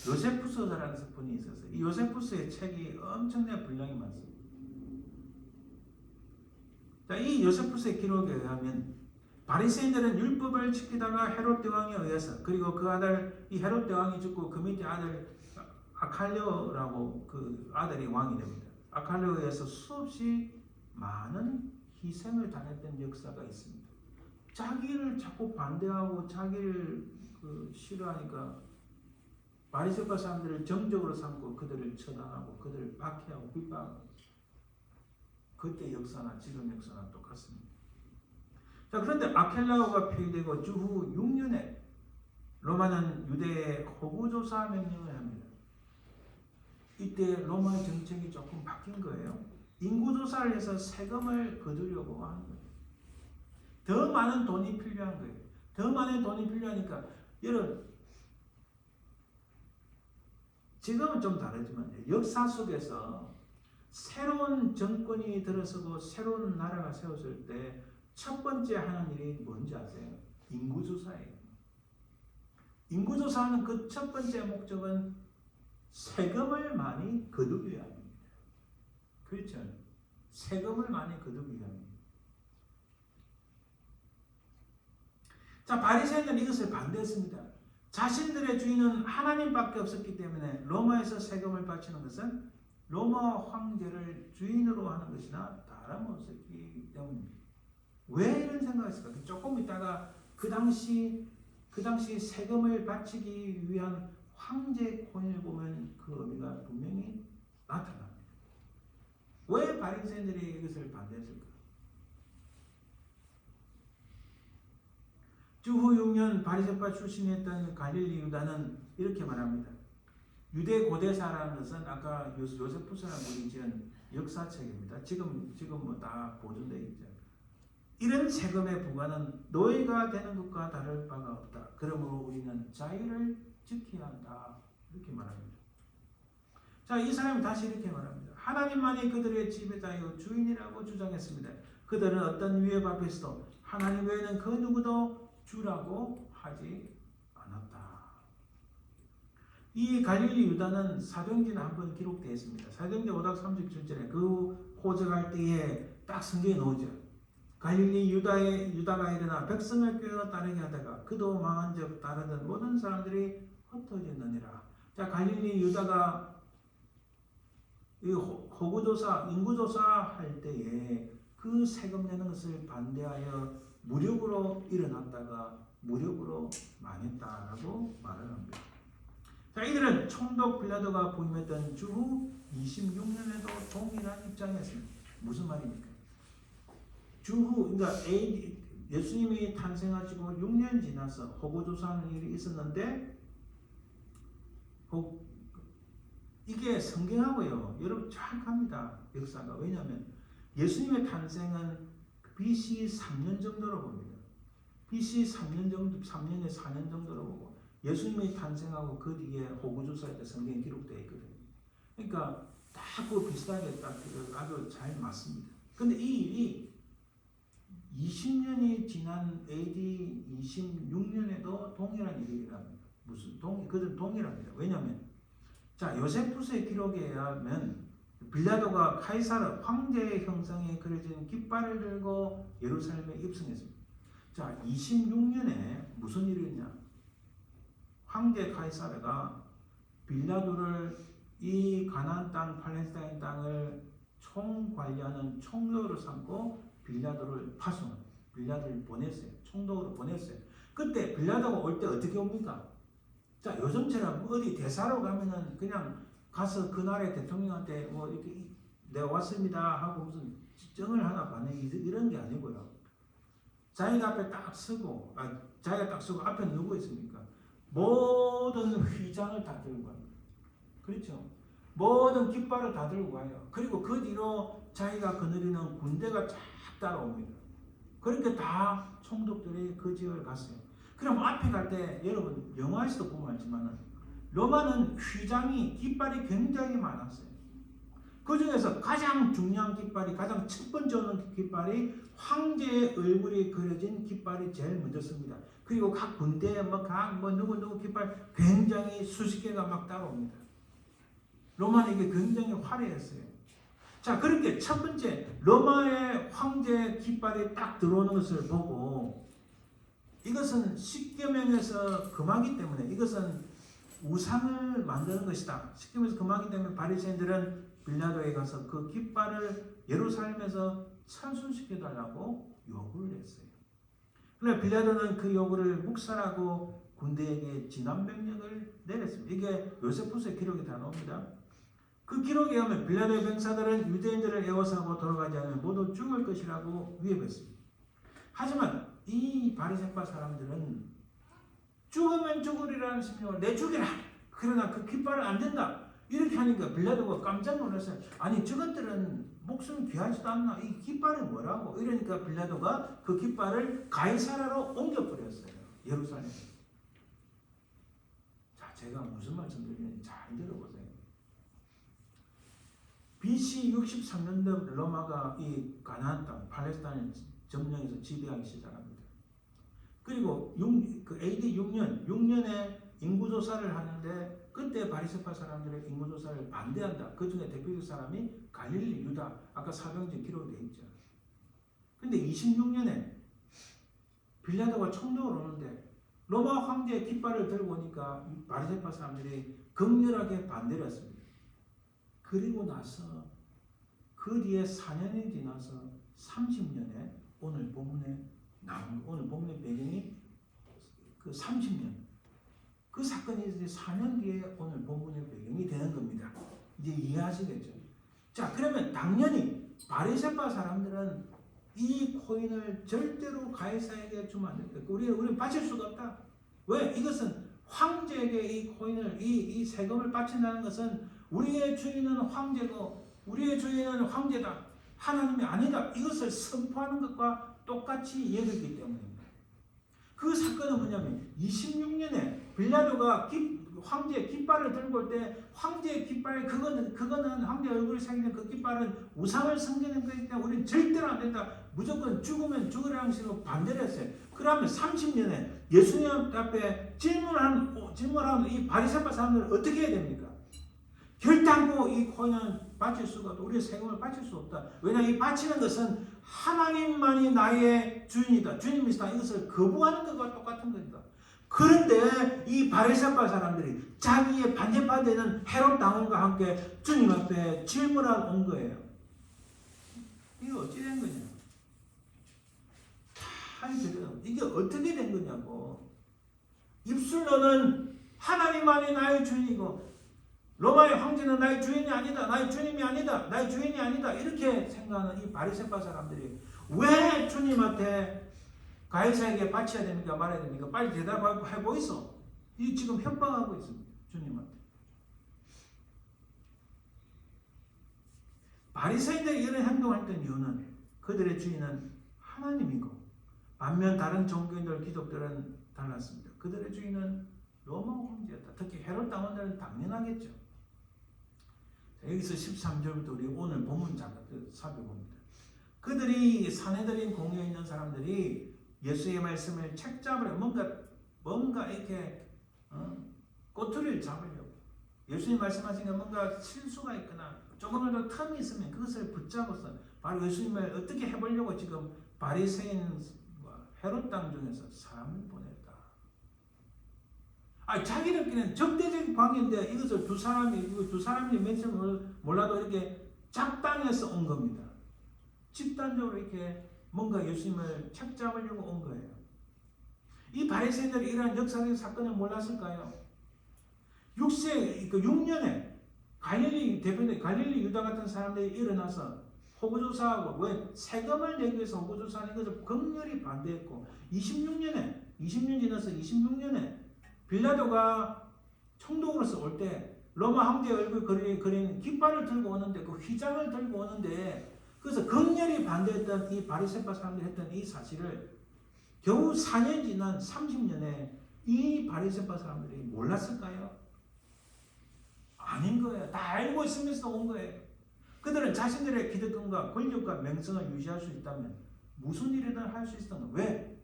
요세푸스라는 분이 있었어요. 이 요세푸스의 책이 엄청나게 분량이 많습니다. 자, 이 요세푸스의 기록에 의하면 바리새인들은 율법을 지키다가 헤롯 대왕에 의해서, 그리고 그 아들 이 헤롯 대왕이 죽고 그 밑에 아들 아칼레오라고 그 아들이 왕이 됩니다. 아칼레오에 의해서 수없이 많은 희생을 당했던 역사가 있습니다. 자기를 자꾸 반대하고 자기를 싫어하니까 바리새파 사람들을 정적으로 삼고 그들을 처단하고 그들을 박해하고 비방하고, 그때 역사나 지금 역사나 똑같습니다. 자, 그런데 아켈라오가 폐위되고 주후 6년에 로마는 유대에 호구조사 명령을 합니다. 이때 로마 정책이 조금 바뀐 거예요. 인구조사를 해서 세금을 거두려고 하는 거예요. 더 많은 돈이 필요한 거예요. 더 많은 돈이 필요하니까, 여러분, 지금은 좀 다르지만 역사 속에서 새로운 정권이 들어서고 새로운 나라가 세워질 때 첫 번째 하는 일이 뭔지 아세요? 인구조사예요. 인구조사하는 그 첫 번째 목적은 세금을 많이 거두기 위함입니다. 그렇죠? 세금을 많이 거두기 위함입니다. 자, 바리새인들은 이것을 반대했습니다. 자신들의 주인은 하나님밖에 없었기 때문에 로마에서 세금을 바치는 것은 로마 황제를 주인으로 하는 것이나 다름없었기 때문입니다. 왜 이런 생각을 했을까? 조금 있다가 그 당시 세금을 바치기 위한 황제 코인을 보면 그 의미가 분명히 나타납니다. 왜 바리새인들이 이것을 반대했을까? 주후 6년 바리새파 출신이었던 갈릴리 유다는 이렇게 말합니다. 유대 고대사라는 것은 아까 요세푸스라는 분이 지은 역사책입니다. 지금 뭐 다 보존되어 있죠. 이런 세금의 부과는 노예가 되는 것과 다를 바가 없다. 그러므로 우리는 자유를 지켜야 한다. 이렇게 말합니다. 자, 이 사람이 다시 이렇게 말합니다. 하나님만이 그들의 지배자요 주인이라고 주장했습니다. 그들은 어떤 위협 앞에서도 하나님 외에는 그 누구도 주라고 하지 않았다. 이 갈릴리 유다는 사도행전에 한번 기록되어 있습니다. 사도행전 5장 37절에 그 호적할 때에 딱 성경에 나오죠. 갈릴리 유다가 일어나 백성을 꾀어 따르게 하다가 그도 망한 적 따르던 모든 사람들이 흩어졌느니라. 자, 갈릴리 유다가 이 호구조사, 인구조사 할 때에 그 세금 내는 것을 반대하여 무력으로 일어났다가 무력으로 망했다라고 말을 합니다. 자, 이들은 총독 빌라도가 부임했던 주후 26년에도 동일한 입장이었습니다. 무슨 말입니까? 주후, 그러니까 예수님이 탄생하시고 6년 지나서 호구조사하는 일이 있었는데, 이게 성경하고요, 여러분 정확합니다. 역사가. 왜냐하면 예수님의 탄생은 BC 3년 정도로 봅니다. BC 3년 정도, 3년에 4년 정도로 보고, 예수님이 탄생하고 그 뒤에 호구조사할 때 성경에 기록되어 있거든요. 그러니까 딱 그 비슷하게 딱 아주 잘 맞습니다. 근데 이 일이 20년이 지난 AD 26년에도 동일한 일이랍니다. 그들은 동일합니다. 왜냐하면, 자, 요세푸스의 기록에 의하면 빌라도가 카이사르 황제의 형상에 그려진 깃발을 들고 예루살렘에 입성했습니다. 자, 26년에 무슨 일이 있냐? 황제 카이사르가 빌라도를 이 가나안 땅, 팔레스타인 땅을 총관리하는 총독으로 삼고 빌라도를 파송합니다. 빌라도를 보냈어요. 총독으로 보냈어요. 그때 빌라도가 올 때 어떻게 옵니까? 자, 요즘처럼 어디 대사로 가면은 그냥 가서 그 나라의 대통령한테 뭐 이렇게 내가 왔습니다 하고 무슨 증을 하나 받는 이런 게 아니고요. 자기가 앞에 딱 서고, 자기가 딱 서고 앞에 누구 있습니까? 모든 휘장을 다 들고 갑니다. 그렇죠? 모든 깃발을 다 들고 가요. 그리고 그 뒤로 자기가 거느리는 군대가 쫙 따라옵니다. 그렇게 다 총독들이 그 지역을 갔어요. 그럼 앞에 갈 때 여러분 영화에서도 보면 알지만 로마는 휘장이 깃발이 굉장히 많았어요. 그 중에서 가장 중요한 깃발이, 가장 첫 번째 오는 깃발이 황제의 얼굴이 그려진 깃발이 제일 먼저 씁니다. 그리고 각 군대에 누구 깃발 굉장히 수십 개가 막 따라옵니다. 로마는 이게 굉장히 화려했어요. 자, 그렇게 첫 번째 로마의 황제 깃발이 딱 들어오는 것을 보고 이것은 십계명에서 금하기 때문에 이것은 우상을 만드는 것이다. 십계명에서 금하기 때문에 바리새인들은 빌라도에 가서 그 깃발을 예루살렘에서 철수시켜달라고 요구를 했어요. 그러나 빌라도는 그 요구를 묵살하고 군대에게 진압명령을 내렸습니다. 이게 요세푸스의 기록이 다 나옵니다. 그 기록에 의하면 빌라도의 병사들은 유대인들을 애워싸고 돌아가지 않으면 모두 죽을 것이라고 위협했습니다. 하지만 이 바리새파 사람들은 죽으면 죽으리라는 심령을 내 죽이라. 그러나 그 깃발은 안 된다. 이렇게 하니까 빌라도가 깜짝 놀랐어요. 아니 저것들은 목숨 귀하지도 않나? 이 깃발이 뭐라고? 이러니까 빌라도가 그 깃발을 가이사라로 옮겨버렸어요. 예루살렘에. 자, 제가 무슨 말씀 드리는지 잘 들어보세요. BC 63년대 로마가 이 가나안 땅, 팔레스타인을 점령해서 지배하기 시작합니다. 그리고 AD 6년에 인구조사를 하는데 그때 바리새파 사람들의 인구조사를 반대한다. 그 중에 대표적 사람이 갈릴리 유다. 아까 사병진 기록이 되어 있죠. 근데 26년에 빌라도가 총독을 오는데 로마 황제의 깃발을 들고 오니까 바리새파 사람들이 극렬하게 반대를 했습니다. 그리고 나서 그 뒤에 4년이 지나서 30년에 오늘 본문의 배경이 그 30년 그 사건이 이제 4년 뒤에 오늘 본문의 배경이 되는 겁니다. 이제 이해하시겠죠? 자, 그러면 당연히 바리새파 사람들은 이 코인을 절대로 가이사에게 주면 안 됩니다. 우리는 바칠 수가 없다. 왜? 이것은 황제에게 이 코인을 이 세금을 바친다는 것은 우리의 주인은 황제고 우리의 주인은 황제다. 하나님이 아니다. 이것을 선포하는 것과 똑같이 여기기 때문입니다. 그 사건은 뭐냐면 26년에 빌라도가 황제의 깃발을 들고 올 때 황제의 깃발 그거는 황제 얼굴이 생긴 그 깃발은 우상을 섬기는 거기 때문에 우리는 절대로 안 된다. 무조건 죽으면 죽으라는 식으로 반대를 했어요. 그러면 30년에 예수님 앞에 질문한 이 바리새파 사람들은 어떻게 해야 됩니까? 결단코 이 코인은 바칠 수가 없다. 우리의 세금을 바칠 수 없다. 왜냐하면 이 바치는 것은 하나님만이 나의 주인이다. 주님이시다. 이것을 거부하는 것과 똑같은 겁니다. 그런데 이 바리새파 사람들이 자기의 반대파 되는 헤롯 당원과 함께 주님 앞에 질문하러 온 거예요. 이게 어찌 된 거냐? 잘 들어요. 이게 어떻게 된 거냐고. 입술로는 하나님만이 나의 주인이고 로마의 황제는 나의 주인이 아니다. 나의 주님이 아니다. 나의 주인이 아니다. 이렇게 생각하는 이 바리새파 사람들이 왜 주님한테 가이사에게 바쳐야 됩니까? 말해야 됩니까? 빨리 대답해 보이소. 이 지금 협박하고 있습니다. 주님한테. 바리새인들이 이런 행동을 했던 이유는 그들의 주인은 하나님이고 반면 다른 종교인들 기독들은 달랐습니다. 그들의 주인은 로마 황제였다. 특히 헤롯 당원들은 당연하겠죠. 여기서 13절부터 우리 오늘 본문 살펴봅니다. 그들이 사내들인 공회에 있는 사람들이 예수의 말씀을 책잡으려 뭔가 이렇게 꼬투리를 잡으려고 예수님 말씀하신 게 뭔가 실수가 있거나 조금이라도 틈이 있으면 그것을 붙잡아서 바로 예수님을 어떻게 해보려고 지금 바리새인 헤롯 땅 중에서 사람을 보냈다. 자기들끼리는 적대적인 관계인데 이것을 두 사람이 몇지 몰라도 이렇게 작당해서 온 겁니다. 집단적으로 이렇게 뭔가 예수님을 책잡으려고 온 거예요. 이 바리새인들이 이러한 역사적인 사건을 몰랐을까요? 6년에 갈릴리 유다 같은 사람들이 일어나서 호구조사하고 왜 세금을 내기 위해서 호구조사하는 것을 극렬히 반대했고 20년 지나서 26년에 빌라도가 총독으로서 올 때 로마 황제의 얼굴 그린 깃발을 들고 오는데 그 휘장을 들고 오는데 그래서 극렬히 반대했던 이 바리새파 사람들이 했던 이 사실을 겨우 4년 지난 30년에 이 바리새파 사람들이 몰랐을까요? 아닌 거예요. 다 알고 있으면서 온 거예요. 그들은 자신들의 기득권과 권력과 명성을 유지할 수 있다면 무슨 일이든 할 수 있었던 거예요. 왜?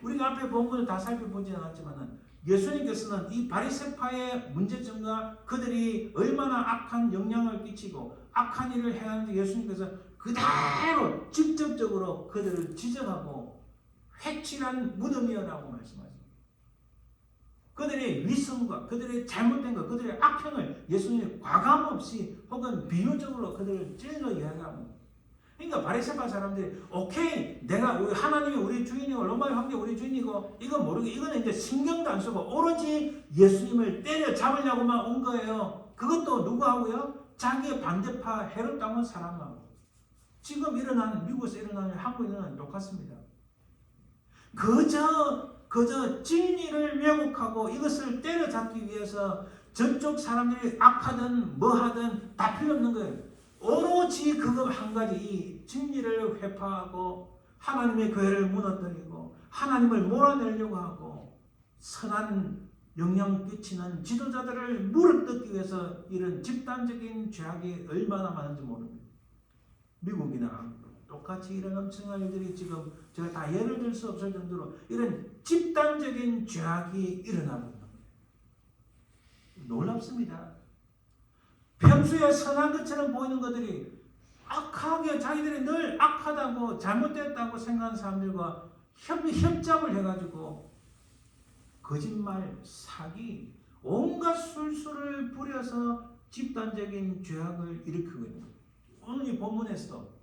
우리가 앞에 본문을 다 살펴보지 않았지만 예수님께서는 이 바리새파의 문제점과 그들이 얼마나 악한 영향을 끼치고 악한 일을 해하는데 예수님께서 그대로 직접적으로 그들을 지적하고 회칠한 무덤이여라고 말씀하십니다. 그들의 위선과 그들의 잘못된 것, 그들의 악행을 예수님이 과감없이 혹은 비유적으로 그들을 찔러 이야기합니다. 그러니까 바리새파 사람들이 오케이 내가 하나님이 우리 주인이고 로마의 황제 우리 주인이고 이건 모르고 이거는 이제 신경도 안 쓰고 오로지 예수님을 때려 잡으려고만 온 거예요. 그것도 누구하고요? 자기의 반대파 헤롯 당원 사람하고. 지금 일어나는 미국에서 일어나는 한국에 일어나는 똑같습니다. 그저 진리를 왜곡하고 이것을 때려잡기 위해서 저쪽 사람들이 악하든 뭐하든 다 필요 없는 거예요. 오로지 그거 한 가지 이 진리를 회파하고 하나님의 교회를 무너뜨리고 하나님을 몰아내려고 하고 선한 영향 끼치는 지도자들을 물어뜯기 위해서 이런 집단적인 죄악이 얼마나 많은지 모릅니다. 미국이나 한국 똑같이 이런 엄청난 일들이 지금 제가 다 예를 들 수 없을 정도로 이런 집단적인 죄악이 일어나고 있는 거예요. 놀랍습니다. 평소에 선한 것처럼 보이는 것들이 악하게 자기들이 늘 악하다고 잘못됐다고 생각하는 사람들과 협잡을 해가지고 거짓말, 사기, 온갖 술수를 부려서 집단적인 죄악을 일으키고 있는 거예요. 오늘 이 본문에서도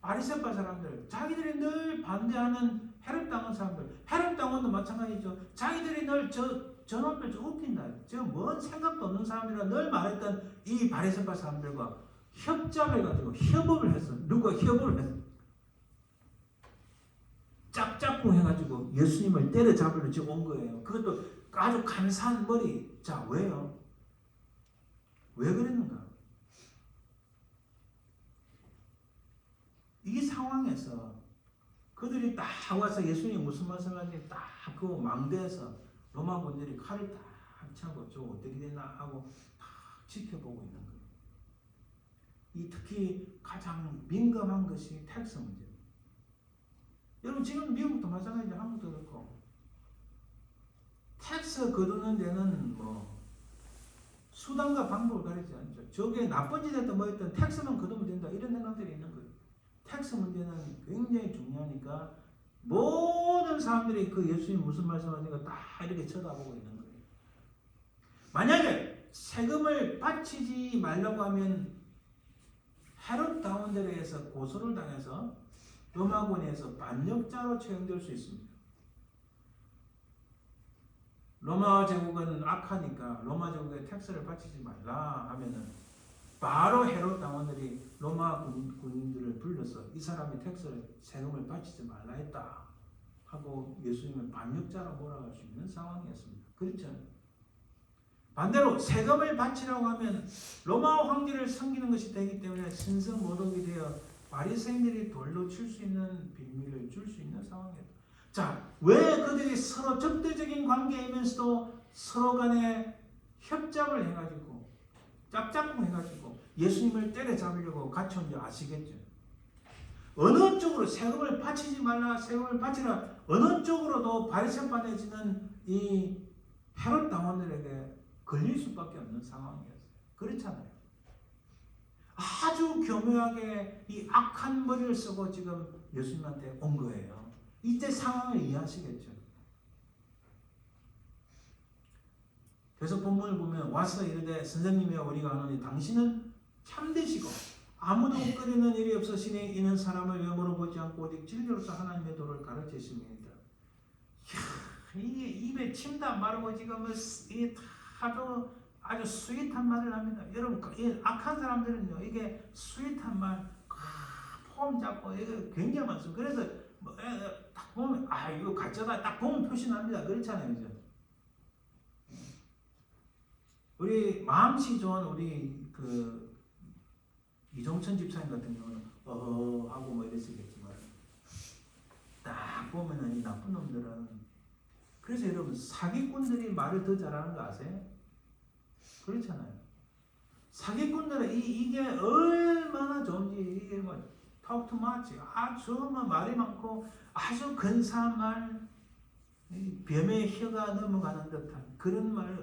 바리새파 사람들, 자기들이 늘 반대하는 헤롯 당원 사람들, 헤롯 당원도 마찬가지죠. 자기들이 늘 저놈들 저 웃긴다. 저 뭔 생각도 없는 사람이라 늘 말했던 이 바리새파 사람들과 협잡해가지고 협업을 했어. 누가 협업을 했어? 짝짝꿍 해가지고 예수님을 때려잡으려 지금 온 거예요. 그것도 아주 간사한 머리. 자, 왜요? 왜 그랬는가? 이 상황에서 그들이 딱 와서 예수님이 무슨 말씀을 하는지 딱 그 망대에서 로마 군들이 칼을 딱 차고 저 어떻게 되나 하고 딱 지켜보고 있는 거예요. 이 특히 가장 민감한 것이 텍스 문제입니다. 여러분 지금 미국도 마찬가지죠. 한국도 그렇고 텍스 거두는 데는 뭐 수단과 방법을 가리지 않죠. 저게 나쁜 짓 했든 뭐 했든 텍스만 거두면 된다 이런 생각들이 있는 거예요. 텍스 문제는 굉장히 중요하니까 모든 사람들이 그 예수님 무슨 말씀하시는가 다 이렇게 쳐다보고 있는 거예요. 만약에 세금을 바치지 말라고 하면 헤롯 당원들에 의해서 고소를 당해서 로마군에서 반역자로 처형될 수 있습니다. 로마 제국은 악하니까 로마 제국에 텍스를 바치지 말라 하면은 바로 헤롯 당원들이 로마 군인들을 불러서 이 사람이 텍스를 세금을 바치지 말라 했다 하고 예수님을 반역자로 몰아갈 수 있는 상황이었습니다. 그렇죠? 반대로 세금을 바치라고 하면 로마 황제를 섬기는 것이 되기 때문에 신성모독이 되어 바리새인들이 돌로 칠 수 있는 빌미를 줄 수 있는 상황이었다. 자, 왜 그들이 서로 적대적인 관계이면서도 서로 간에 협잡을 해가지고 짝짝꿍 해가지고 예수님을 때려잡으려고 같이 온 줄 아시겠죠? 어느 쪽으로 세금을 바치지 말라, 세금을 바치라, 어느 쪽으로도 바리새파 내지는 이 헤롯 당원들에게 걸릴 수밖에 없는 상황이었어요. 그렇잖아요. 아주 교묘하게 이 악한 머리를 쓰고 지금 예수님한테 온 거예요. 이때 상황을 이해하시겠죠? 그래서 본문을 보면 와서 이르되 선생님이여 우리가 하노니 당신은 참되시고 아무도 웃거리는 일이 없으시니 이는 사람을 외모로 보지 않고 오직 진리로서 하나님의 도를 가르치심입니다. 이게 입에 침도 안 바르고 지금 이게 아주 스윗한 말을 합니다. 여러분 이 악한 사람들은요 이게 스윗한 말, 폼 잡고 이게 굉장히 많습니다. 그래서 딱 보면 이거 가짜다 딱 보면 표시납니다. 그렇잖아요, 그죠? 우리 마음씨 좋은 우리 그 이종천 집사님 같은 경우는 하고 뭐 이랬겠지만 딱 보면은 이 나쁜 놈들은 그래서 여러분 사기꾼들이 말을 더 잘하는 거 아세요? 그렇잖아요. 사기꾼들은 이게 얼마나 좋은지 이게 뭐 talk too much 아주 뭐 말이 많고 아주 근사한 말 뱀의 혀가 넘어가는 듯한 그런 말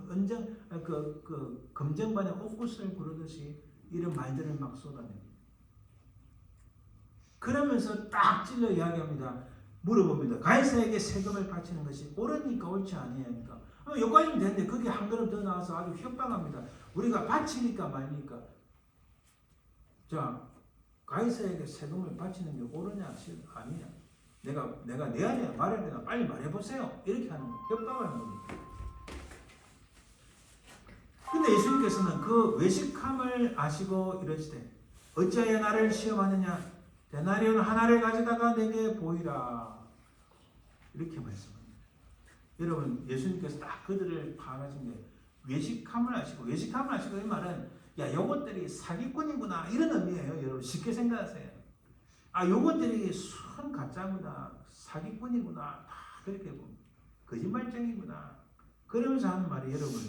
언정 그 검정반에 옥구슬 부르듯이 이런 말들을 막 쏟아냅니다. 그러면서 딱 찔러 이야기합니다. 물어봅니다. 가이사에게 세금을 바치는 것이 옳으니까 옳지 아니하니까. 여기까지는 되는데 그게 한 걸음 더 나와서 아주 협박합니다. 우리가 바치니까 말니까. 자, 가이사에게 세금을 바치는 게 옳으냐 아니냐. 내가 내야 되나 말해야 되나 빨리 말해보세요. 이렇게 하는 거예요. 협박을 하는 겁니다. 근데 예수님께서는 그 외식함을 아시고 이러시되 어찌하여 나를 시험하느냐. 데나리온 하나를 가져다가 내게 보이라. 이렇게 말씀합니다. 여러분 예수님께서 딱 그들을 파악하신 게 외식함을 아시고 외식함을 아시고 이 말은 야 요것들이 사기꾼이구나 이런 의미예요. 여러분 쉽게 생각하세요. 아 요것들이 순 가짜구나 사기꾼이구나 다 그렇게 봅니다. 거짓말쟁이구나. 그러면서 하는 말이 여러분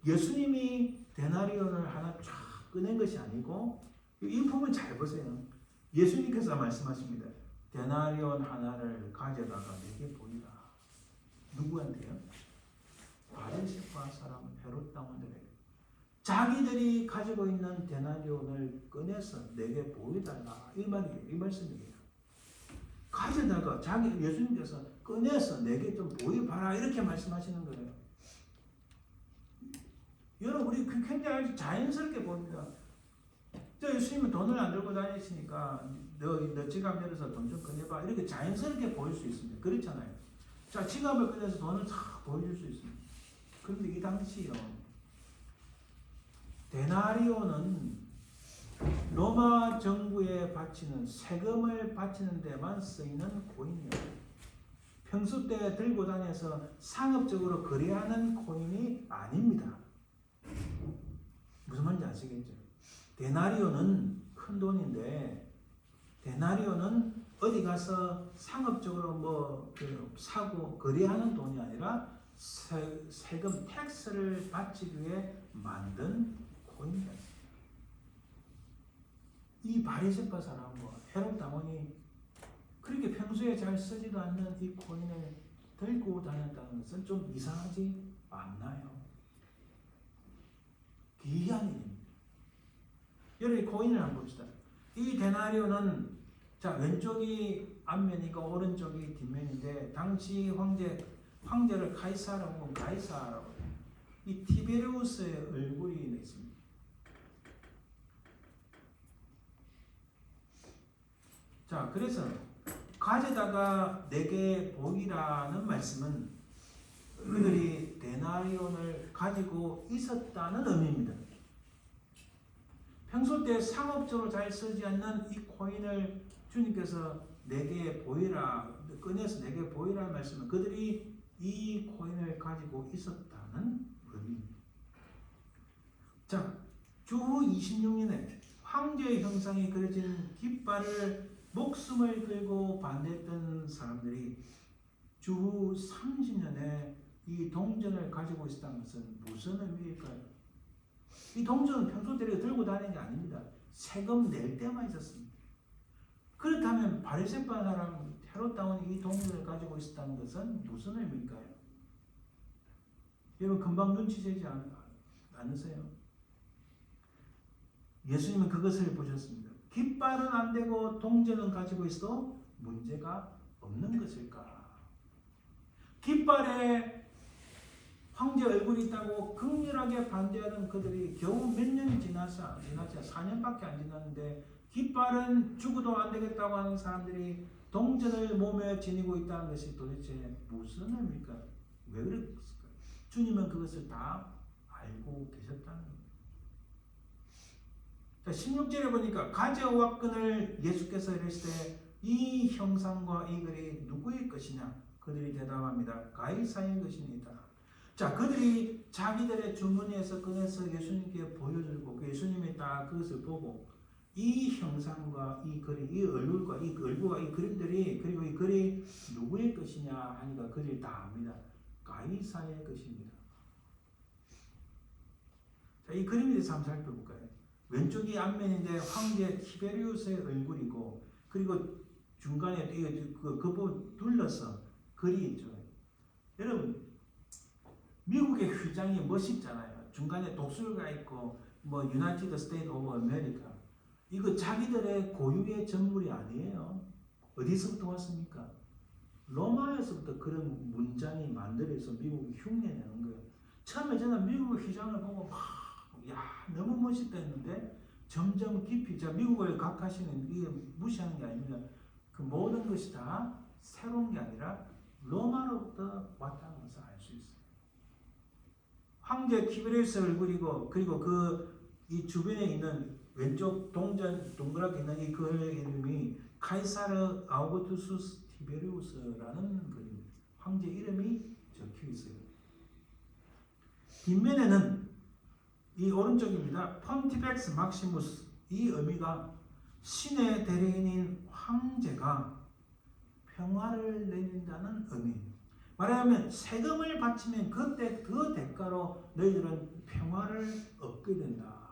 예수님이 데나리온을 하나 쫙 꺼낸 것이 아니고 이 부분 잘 보세요. 예수님께서 말씀하십니다. 데나리온 하나를 가져다가 내게 보이라. 누구한테요? 바리새파 사람 헤롯 당원들에게. 자기들이 가지고 있는 데나리온을 꺼내서 내게 보여달라. 이 말이에요. 이 말씀이에요. 가져다가 예수님께서 꺼내서 내게 좀 보여봐라. 이렇게 말씀하시는 거예요. 여러분 우리 굉장히 자연스럽게 봅니다. 예수님은 돈을 안 들고 다니시니까 너 지갑 열어서 돈 좀 꺼내봐. 이렇게 자연스럽게 보일 수 있습니다. 그렇잖아요. 자, 지갑을 꺼내서 돈을 탁 보여줄 수 있습니다. 그런데 이 당시요. 데나리온은 로마 정부에 바치는 세금을 바치는 데만 쓰이는 코인이에요. 평소 때 들고 다녀서 상업적으로 거래하는 코인이 아닙니다. 무슨 말인지 아시겠죠? 데나리온은 큰 돈인데 데나리온은 어디 가서 상업적으로 사고 거래하는 돈이 아니라 세금 텍스를 바치기 위해 만든 코인이다. 이 바리새파 사람과 헤롯 당원이 그렇게 평소에 잘 쓰지도 않는 이 코인을 들고 다녔다는 것은 좀 이상하지 않나요? 기이한 일입니다. 여러분 코인을 한번 봅시다. 이 데나리온은 자 왼쪽이 앞면이고 오른쪽이 뒷면인데 당시 황제를 가이사라고 하면 가이사라고 해요. 이 티베리우스의 얼굴이 있습니다. 자 그래서 가져다가 내게 보이라는 말씀은 그들이 데나리온을 가지고 있었다는 의미입니다. 평소 때 상업적으로 잘 쓰지 않는 이 코인을 주님께서 내게 보이라, 꺼내서 내게 보이라는 말씀은 그들이 이 코인을 가지고 있었다는 의미입니다. 자, 주후 26년에 황제의 형상이 그려진 깃발을 목숨을 걸고 반대했던 사람들이 주후 30년에 이 동전을 가지고 있었다는 것은 무슨 의미일까요? 이 동전은 평소대로 들고 다니는 게 아닙니다. 세금 낼 때만 있었습니다. 그렇다면 바리새파 사람 헤롯 당원이 이 동전을 가지고 있었다는 것은 무슨 의미일까요? 여러분 금방 눈치채지 않으세요? 예수님은 그것을 보셨습니다. 깃발은 안 되고 동전은 가지고 있어도 문제가 없는 것일까? 깃발에 황제 얼굴이 있다고 극렬하게 반대하는 그들이 겨우 몇 년이 지났어요. 4년밖에 안 지났는데 깃발은 죽어도 안 되겠다고 하는 사람들이 동전을 몸에 지니고 있다는 것이 도대체 무슨 의미일까요? 왜 그랬을까요? 주님은 그것을 다 알고 계셨다는 겁니다. 자, 16절에 보니까 가지와 끈을 예수께서 이르시되 이 형상과 이 글이 누구의 것이냐? 그들이 대답합니다. 가이사의 것입니다. 자, 그들이 자기들의 주머니에서 꺼내서 예수님께 보여주고 예수님이 딱 그것을 보고 이 형상과 이 글이 이 얼굴과 이 그림들이 그리고 이 글이 누구의 것이냐 하니까 그들이 다 압니다. 가이사의 것입니다. 자, 이 그림에 대해서 한번 살펴볼까요? 왼쪽이 앞면인데 황제 티베리우스의 얼굴이고 그리고 중간에 그 부분 둘러서 글이 있죠. 여러분 미국의 휘장이 멋있잖아요. 중간에 독수리가 있고 뭐 유나이티드 스테이트 오브 아메리카 이거 자기들의 고유의 전물이 아니에요. 어디서부터 왔습니까? 로마에서부터 그런 문장이 만들어서 미국이 흉내내는 거예요. 처음에 저는 미국 휘장을 보고 너무 멋있다 했는데 점점 깊이 미국을 각하시는 이게 무시하는 게 아닙니다. 그 모든 것이 다 새로운 게 아니라 로마로부터 왔다는 것을 알 수 있어요. 황제 키베리우스 얼굴이고 그리고 이 주변에 있는 왼쪽 동그랗게 있는 이 그의 이름이 카이사르 아우구스투스 티베리우스라는 그입니다. 황제 이름이 적혀 있어요. 뒷면에는 이 오른쪽입니다. 폰티펙스 막시무스 이 의미가 신의 대리인인 황제가 평화를 내린다는 의미입니다. 말하자면 세금을 바치면 그때 그 대가로 너희들은 평화를 얻게 된다.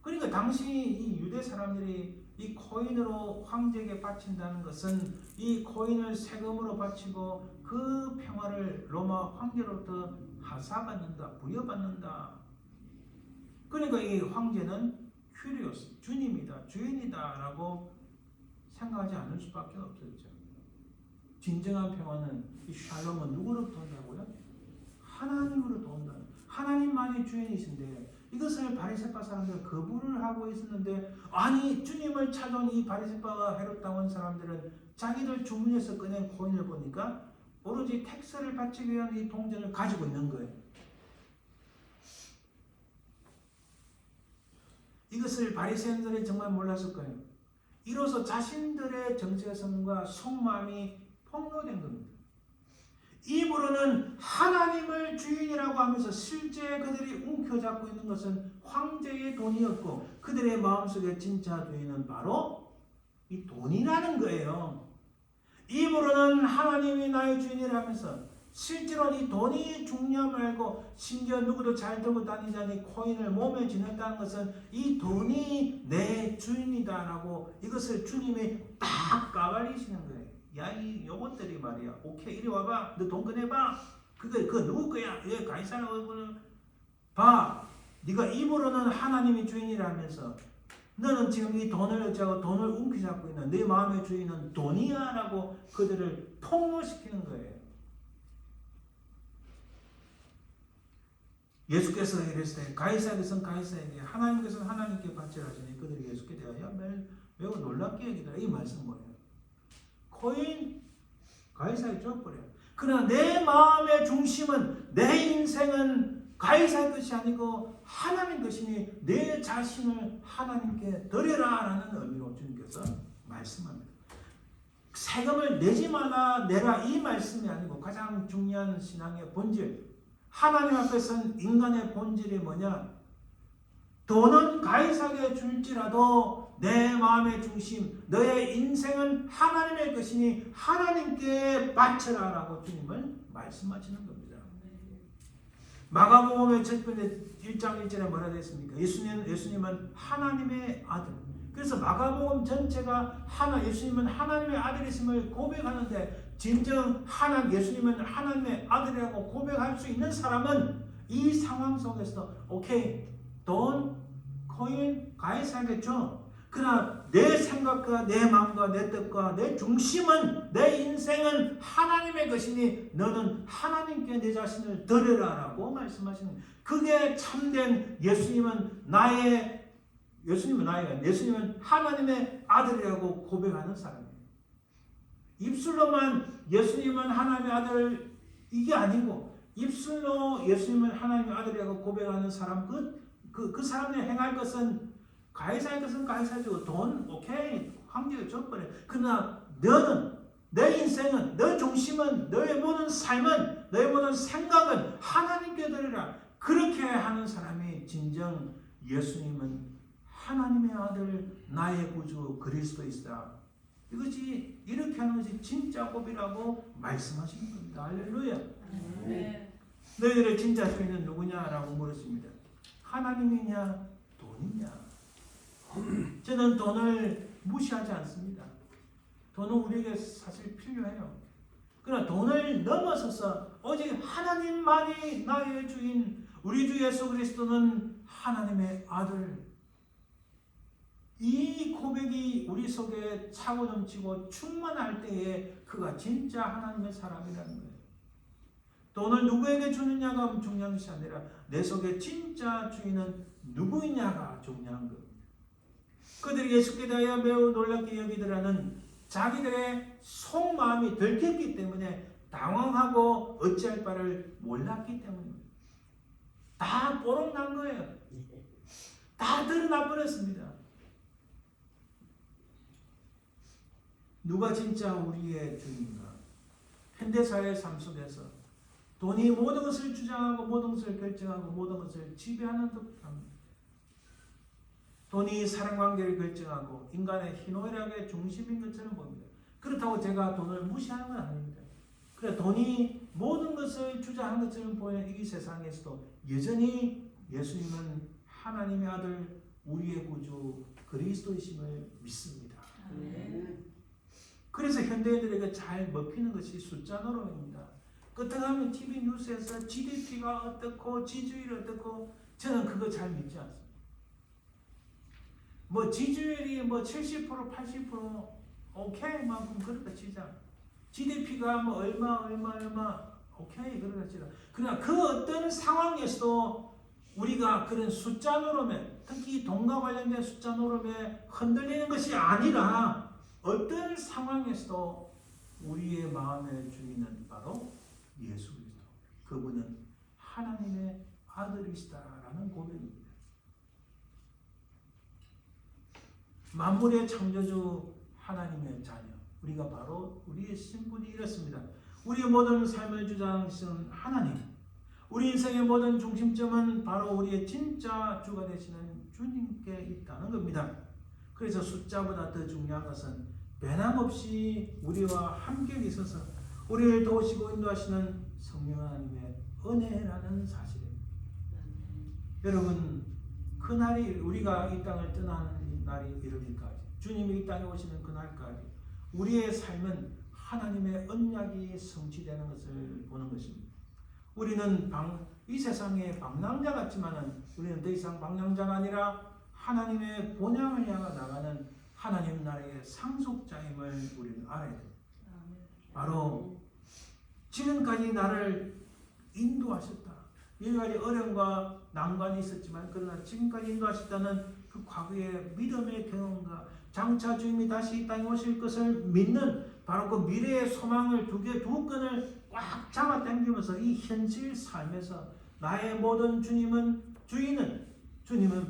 그러니까 당시 이 유대 사람들이 이 코인으로 황제에게 바친다는 것은 이 코인을 세금으로 바치고 그 평화를 로마 황제로부터 하사받는다, 부여받는다. 그러니까 이 황제는 큐리오스, 주님이다, 주인이다라고 생각하지 않을 수밖에 없었죠. 진정한 평화는 이 샬롬은 누구로부터 온다고요? 하나님으로부터 온다. 하나님만이 주인이신데 이것을 바리새파 사람들은 거부를 하고 있었는데 아니 주님을 찾아온 이 바리새파가 헤롯당한 사람들은 자기들 주머니에서 꺼낸 코인을 보니까 오로지 텍스를 바치기 위한 이 동전을 가지고 있는 거예요. 이것을 바리새인들이 정말 몰랐을 거예요. 이로써 자신들의 정체성과 속마음이 폭로된 겁니다. 입으로는 하나님을 주인이라고 하면서 실제 그들이 움켜잡고 있는 것은 황제의 돈이었고 그들의 마음속에 진짜 주인은 바로 이 돈이라는 거예요. 입으로는 하나님이 나의 주인이라면서 실제로 이 돈이 중요함을 알고 심지어 누구도 잘 들고 다니지 않는 코인을 몸에 지녔다는 것은 이 돈이 내 주인이다라고 이것을 주님이 딱 까발리시는 거예요. 야, 이 요것들이 말이야. 오케이, 이리 와봐. 너 돈 꺼내봐. 그거 누구 거야? 얘 가이사라 얼굴을 봐. 네가 입으로는 하나님이 주인이라면서 너는 지금 이 돈을 어쩌고 돈을 움켜잡고 있는 네 마음의 주인은 돈이야라고 그들을 폭로시키는 거예요. 예수께서 이랬을 때 가이사에게서는 가이사에게 하나님께서는 하나님께 바치라 하시니 그들이 예수께 대하여 매우 놀랍게 여기더라. 이 말씀은 뭐예요? 코인 가이사에 줘버려요. 그러나 내 마음의 중심은 내 인생은 가이사의 것이 아니고 하나님 것이니 내 자신을 하나님께 드려라 라는 의미로 주님께서 말씀합니다. 세금을 내지 마라 내라 이 말씀이 아니고 가장 중요한 신앙의 본질 하나님 앞에서는 인간의 본질이 뭐냐? 돈은 가이사에게 줄지라도 내 마음의 중심, 너의 인생은 하나님의 것이니 하나님께 바쳐라 라고 주님은 말씀하시는 겁니다. 마가복음의 첫 번째 1장 1절에 뭐라 되어 있습니까? 예수님은 하나님의 아들. 그래서 마가복음 전체가 예수님은 하나님의 아들이심을 고백하는데 진정 예수님은 하나님의 아들이라고 고백할 수 있는 사람은 이 상황 속에서 오케이, 돈, 코인, 가이사에게 줘. 그러나 내 생각과 내 마음과 내 뜻과 내 중심은 내 인생은 하나님의 것이니 너는 하나님께 내 자신을 드려라 라고 말씀하시는 거예요. 그게 참된 예수님은 하나님의 아들이라고 고백하는 사람이에요. 입술로만 예수님은 하나님의 아들 이게 아니고 입술로 예수님은 하나님의 아들이라고 고백하는 사람 그 사람이 행할 것은 가이사의 것은 가이사주고 돈 오케이 황제가 줘버려. 그러나 너는 내 인생은 너 중심은 너의 모든 삶은 너의 모든 생각은 하나님께 드리라. 그렇게 하는 사람이 진정 예수님은 하나님의 아들 나의 구주 그리스도이시다. 이것이 이렇게 하는 것이 진짜 고비라고 말씀하시는 겁니다. 할렐루야. 너희들의 진짜 주인은 누구냐라고 물었습니다. 하나님이냐 돈이냐. 저는 돈을 무시하지 않습니다. 돈은 우리에게 사실 필요해요. 그러나 돈을 넘어서서 오직 하나님만이 나의 주인, 우리 주 예수 그리스도는 하나님의 아들. 이 고백이 우리 속에 차고 넘치고 충만할 때에 그가 진짜 하나님의 사람이라는 거예요. 돈을 누구에게 주느냐가 중요한 것이 아니라 내 속에 진짜 주인은 누구이냐가 중요한 겁니다. 그들이 예수께 대하여 매우 놀랍게 여기더라는 자기들의 속마음이 들켰기 때문에 당황하고 어찌할 바를 몰랐기 때문입니다. 다 뽀록 난 거예요. 다 드러나 버렸습니다. 누가 진짜 우리의 주인인가? 현대사회의 삶 속에서 돈이 모든 것을 주장하고 모든 것을 결정하고 모든 것을 지배하는 듯합니다. 돈이 사랑관계를 결정하고 인간의 희노애락의 중심인 것처럼 봅니다. 그렇다고 제가 돈을 무시하는 건 아닙니다. 그래 돈이 모든 것을 주장하는 것처럼 보이는 이 세상에서도 여전히 예수님은 하나님의 아들 우리의 구주 그리스도이심을 믿습니다. 그래서 현대인들에게 잘 먹히는 것이 숫자 노름입니다. 끝에 가면 TV 뉴스에서 GDP가 어떻고 지지율이 어떻고 저는 그거 잘 믿지 않습니다. 뭐 지지율이 뭐 70% 80% 오케이 만큼 그렇다 치자. GDP가 뭐 얼마 오케이 그렇다 치자. 그러나 그 어떤 상황에서도 우리가 그런 숫자 노름에 특히 돈과 관련된 숫자 노름에 흔들리는 것이 아니라 어떤 상황에서도 우리의 마음의 주인은 바로 예수 그리스도. 그분은 하나님의 아들이시다라는 고백입니다. 만물의 창조주 하나님의 자녀. 우리가 바로 우리의 신분이 이렇습니다. 우리의 모든 삶을 주장하시는 하나님. 우리 인생의 모든 중심점은 바로 우리의 진짜 주가 되시는 주님께 있다는 겁니다. 그래서 숫자보다 더 중요한 것은 변함없이 우리와 함께 있어서 우리를 도우시고 인도하시는 성령 하나님의 은혜라는 사실입니다. 여러분, 그날이 우리가 이 땅을 떠나는 날이 이르기까지 주님이 이 땅에 오시는 그날까지 우리의 삶은 하나님의 언약이 성취되는 것을 보는 것입니다. 우리는 이 세상의 방랑자 같지만은 우리는 더 이상 방랑자가 아니라 하나님의 본향을 향해 나가는 하나님 나라의 상속자임을 우리는 알아야 됩니다. 바로 지금까지 나를 인도하셨다. 여러 가지 어려움과 난관이 있었지만 그러나 지금까지 인도하셨다는 그 과거의 믿음의 경험과 장차 주님이 다시 이 땅에 오실 것을 믿는 바로 그 미래의 소망을 두 끈을 꽉 잡아 당기면서 이 현실 삶에서 나의 모든 주님은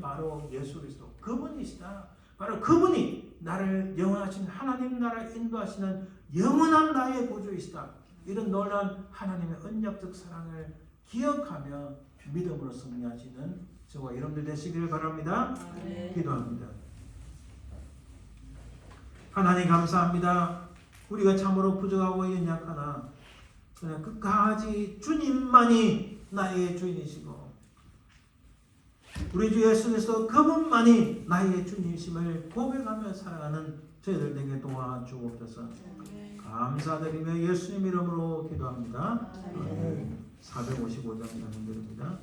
바로 예수 그리스도 그분이시다. 바로 그분이 나를 영원하신 하나님 나라에 인도하시는 영원한 나의 구주이시다. 이런 놀라운 하나님의 언약적 사랑을 기억하며 믿음으로 승리하시는 저와 여러분들 되시기를 바랍니다. 기도합니다. 하나님 감사합니다. 우리가 참으로 부족하고 연약하나 그냥 끝까지 주님만이 나의 주인이시고 우리 주 예수 그리스도 그분만이 나의 주님이심을 고백하며 살아가는 저희들에게 도와주옵소서. 감사드리며 예수님 이름으로 기도합니다. 455장 나눔드립니다.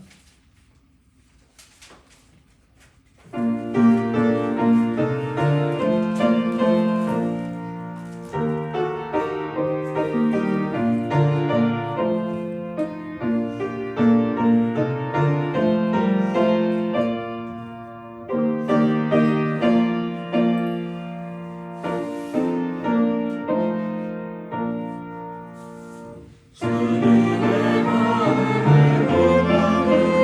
주님의 마음을 보라네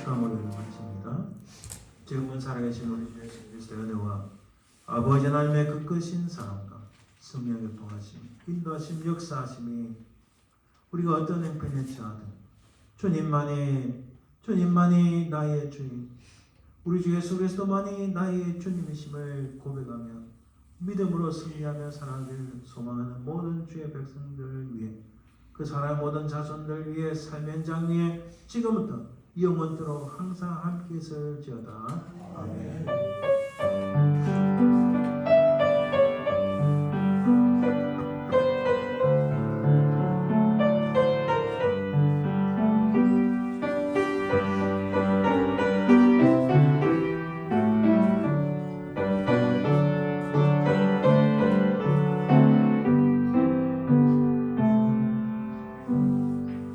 감옥에는 마칩니다. 지금은 살아계신 우리 주 예수 그리스도의 은혜와 아버지 하나님의 그 크신 사랑과 성령의 통하심, 인도하심, 역사하심이 우리가 어떤 형편에 처하든 주님만이 나의 주님, 우리 주 예수 그리스도만이 나의 주님이심을 고백하며 믿음으로 승리하며 살아가길 소망하는 모든 주의 백성들을 위해, 그 사랑의 모든 자손들 위해, 삶의 현장 위에 지금부터 영원토록 항상 함께 있을지어다. 아멘.